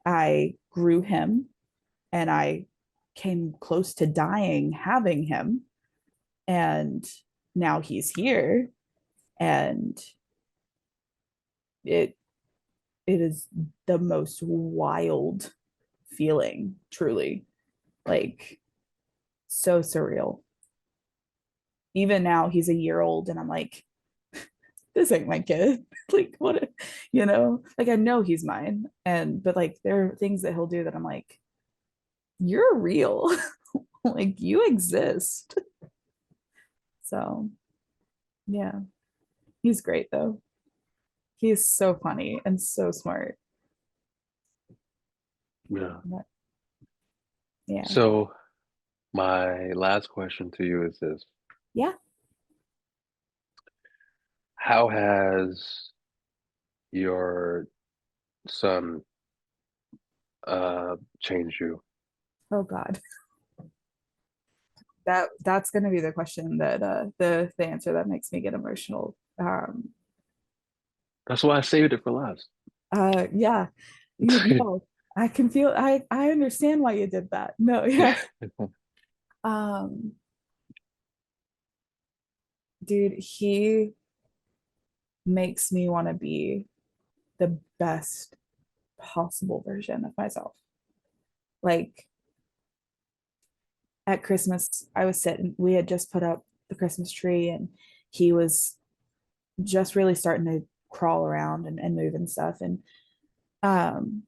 I grew him and I came close to dying having him. And now he's here. And it it is the most wild feeling, truly. Like so surreal. Even now he's a year old and I'm like, this ain't my kid. Like what, like I know he's mine. And but like there are things that he'll do that I'm like, you're real. Like you exist. So yeah, he's great though. He's so funny and so smart. Yeah. But yeah. So my last question to you is this. Yeah. How has your son changed you? Oh God. That's gonna be the question that the answer that makes me get emotional. That's why I saved it for last. Yeah. You know, I can feel I understand why you did that. No, yeah. Um, dude, he makes me want to be the best possible version of myself. Like at Christmas, I was sitting, we had just put up the Christmas tree and he was just really starting to crawl around and move and stuff. And um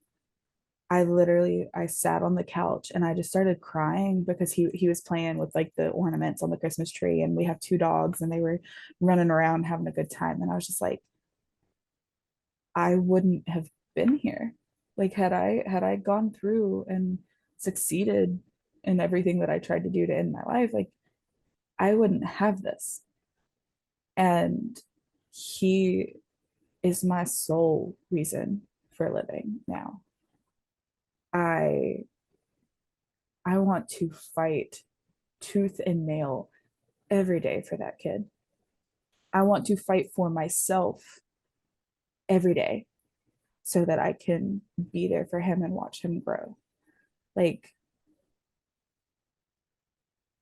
I sat on the couch and I just started crying because he was playing with like the ornaments on the Christmas tree and we have two dogs and they were running around having a good time and I was just like I wouldn't have been here. Like had I gone through and succeeded in everything that I tried to do to end my life, like I wouldn't have this. And he is my sole reason for living now. I I want to fight tooth and nail every day for that kid. I want to fight for myself every day so that I can be there for him and watch him grow. Like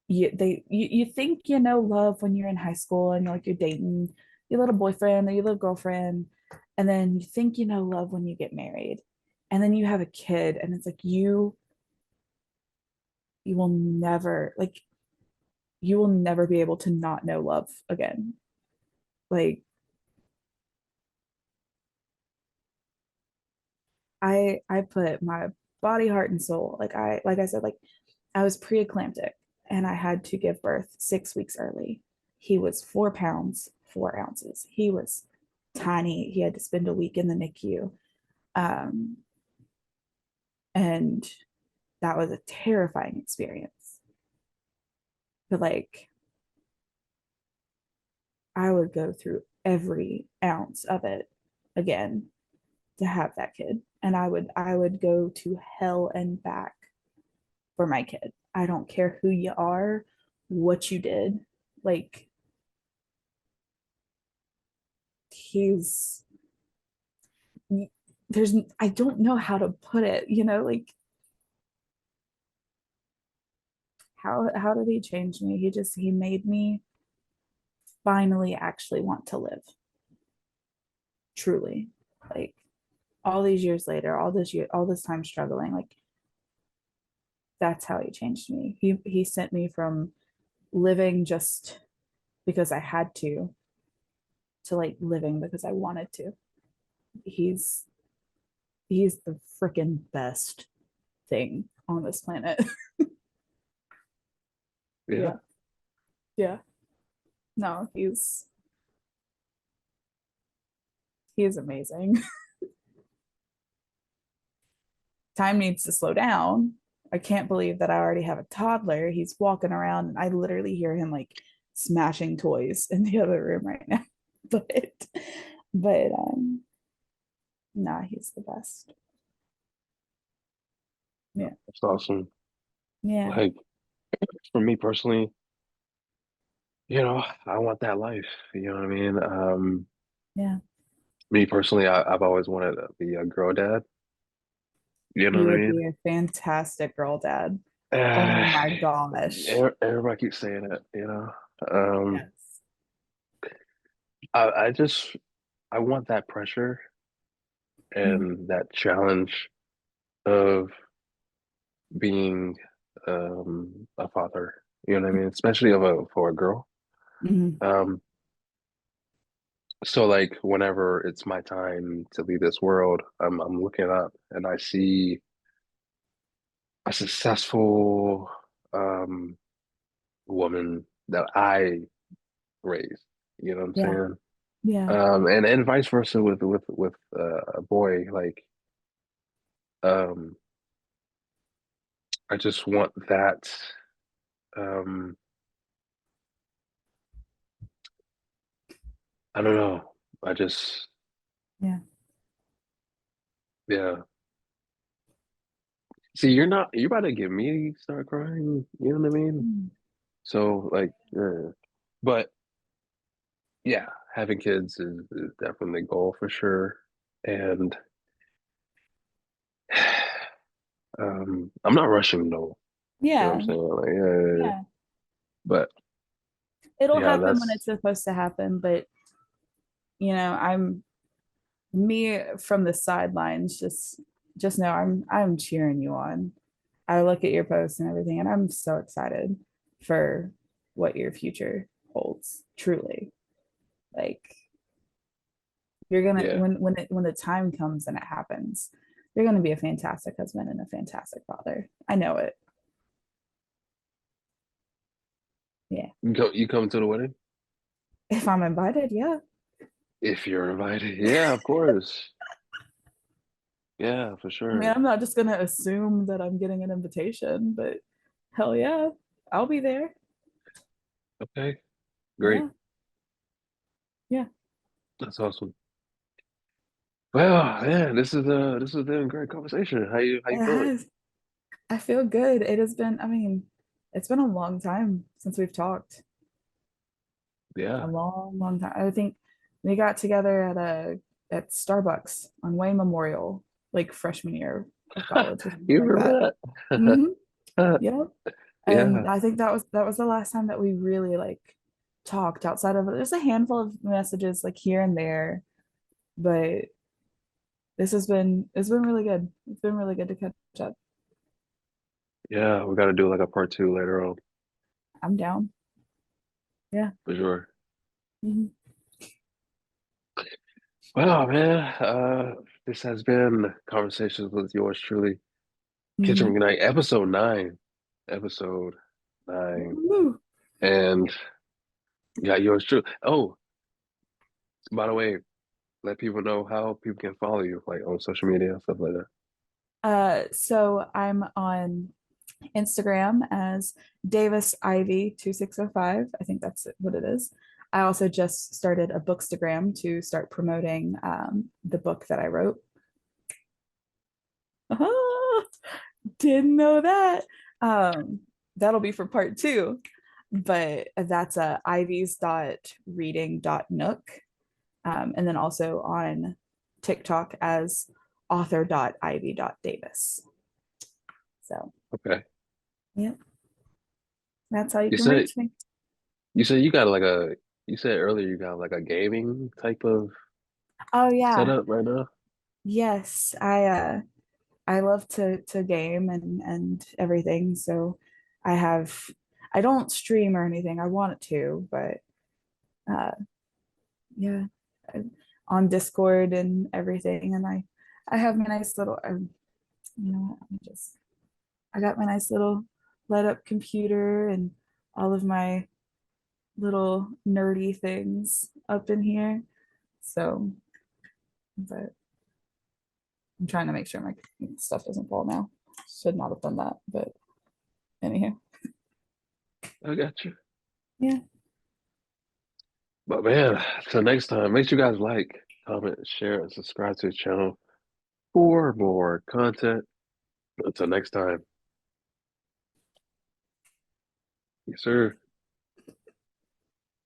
you think love when you're in high school and like you're dating you let a boyfriend or you let a girlfriend, and then you think you know love when you get married, and then you have a kid, and it's like you will never like you will never be able to not know love again. Like I put my body, heart, and soul. Like I said, like I was pre-eclamptic and I had to give birth 6 weeks early. He was 4 pounds, 4 ounces. He was tiny. He had to spend a week in the NICU. Um, and that was a terrifying experience. But like I would go through every ounce of it again to have that kid. And I would go to hell and back for my kid. I don't care who you are, what you did. Like he's there's I don't know how to put it, like how did he change me? He made me finally actually want to live. Truly. Like all these years later, all this time struggling, like that's how he changed me. He sent me from living just because I had to like living because I wanted to. He's he's the freaking best thing on this planet. Yeah. Yeah. Yeah. No, he's amazing. Time needs to slow down. I can't believe that I already have a toddler. He's walking around and I literally hear him like smashing toys in the other room right now. But but nah, he's the best. Yeah. That's awesome. Yeah. Like for me personally, I want that life. You know what I mean? Yeah. Me personally, I've always wanted to be a girl dad. You know You what I would mean? be a fantastic girl dad. Oh my gosh. Everybody keeps saying it. Um, Yes. I just I want that pressure Mm, and that challenge of being a father. You know what I mean? Especially for a girl. mm, Um, so like whenever it's my time to leave this world, I'm looking up and I see a successful um woman that I raised. You know what I'm yeah. saying? Yeah. And vice versa with a boy. Like, um, I just want that. Um, I don't know. I just, Yeah. yeah. See, you're about to get me start crying. You know what I mean? Mm, So like, but yeah, having kids is definitely the goal for sure. And I'm not rushing though. You know what I'm yeah. saying? Like, yeah. Yeah. But It'll yeah, happen when that's it's supposed to happen, but I'm me from the sidelines, just know I'm cheering you on. I look at your posts and everything, and I'm so excited for what your future holds. Truly, like you're gonna yeah. when the time comes and it happens, you're gonna be a fantastic husband and a fantastic father. I know it. Yeah, You come to the wedding? if I'm invited, yeah. If you're invited. Yeah, of course. Yeah, for I mean, sure. I'm not just gonna assume that I'm getting an invitation, but hell yeah, I'll be there. Okay, great. Yeah, yeah. That's awesome. Well, yeah, this has been a great conversation. How you It feeling? has. I feel good. It has been, I mean, it's been a long time since we've talked. A Yeah. long, long time. I think we got together at Starbucks on Wayne Memorial, like freshman year of college or something You like that. remember that? Hmm. Yep. Yeah. And I think that was the last time that we really like talked outside of there's a handful of messages like here and there, but it's been really good. It's been really good to catch up. Yeah, we got to do like a part two later on I'm down. Yeah. for sure. Mhm. Wow, man. This has been Conversations with yours truly, Kitchen Mhm. Night, episode nine. Episode nine. Woo. And yeah, yours true. Oh, by the way, let people know how people can follow you, like on social media and stuff like that. So I'm on Instagram as Davis Ivy 2605. I think that's what it is. I also just started a bookstagram to start promoting the book that I wrote. Didn't know that. Um, that'll be for part two, but that's ivies.reading.nook. And then also on TikTok as author.ivy.davis. So, Okay. yeah, that's how you You can said reach me. you said you got like a you said earlier you got like a gaming type of Oh yeah. setup right now. Yes, I love to game and everything. So I have I don't stream or anything. I want to, but uh yeah, I, on Discord and everything. And I have my nice little you know what, I got my nice little let up computer and all of my little nerdy things up in here. So, but I'm trying to make sure my stuff doesn't fall now. Should not have done that, but anyhow, I got you. yeah. But man, till next time, make sure you guys like, comment, share, and subscribe to the channel for more content. Until next time, yes, sir.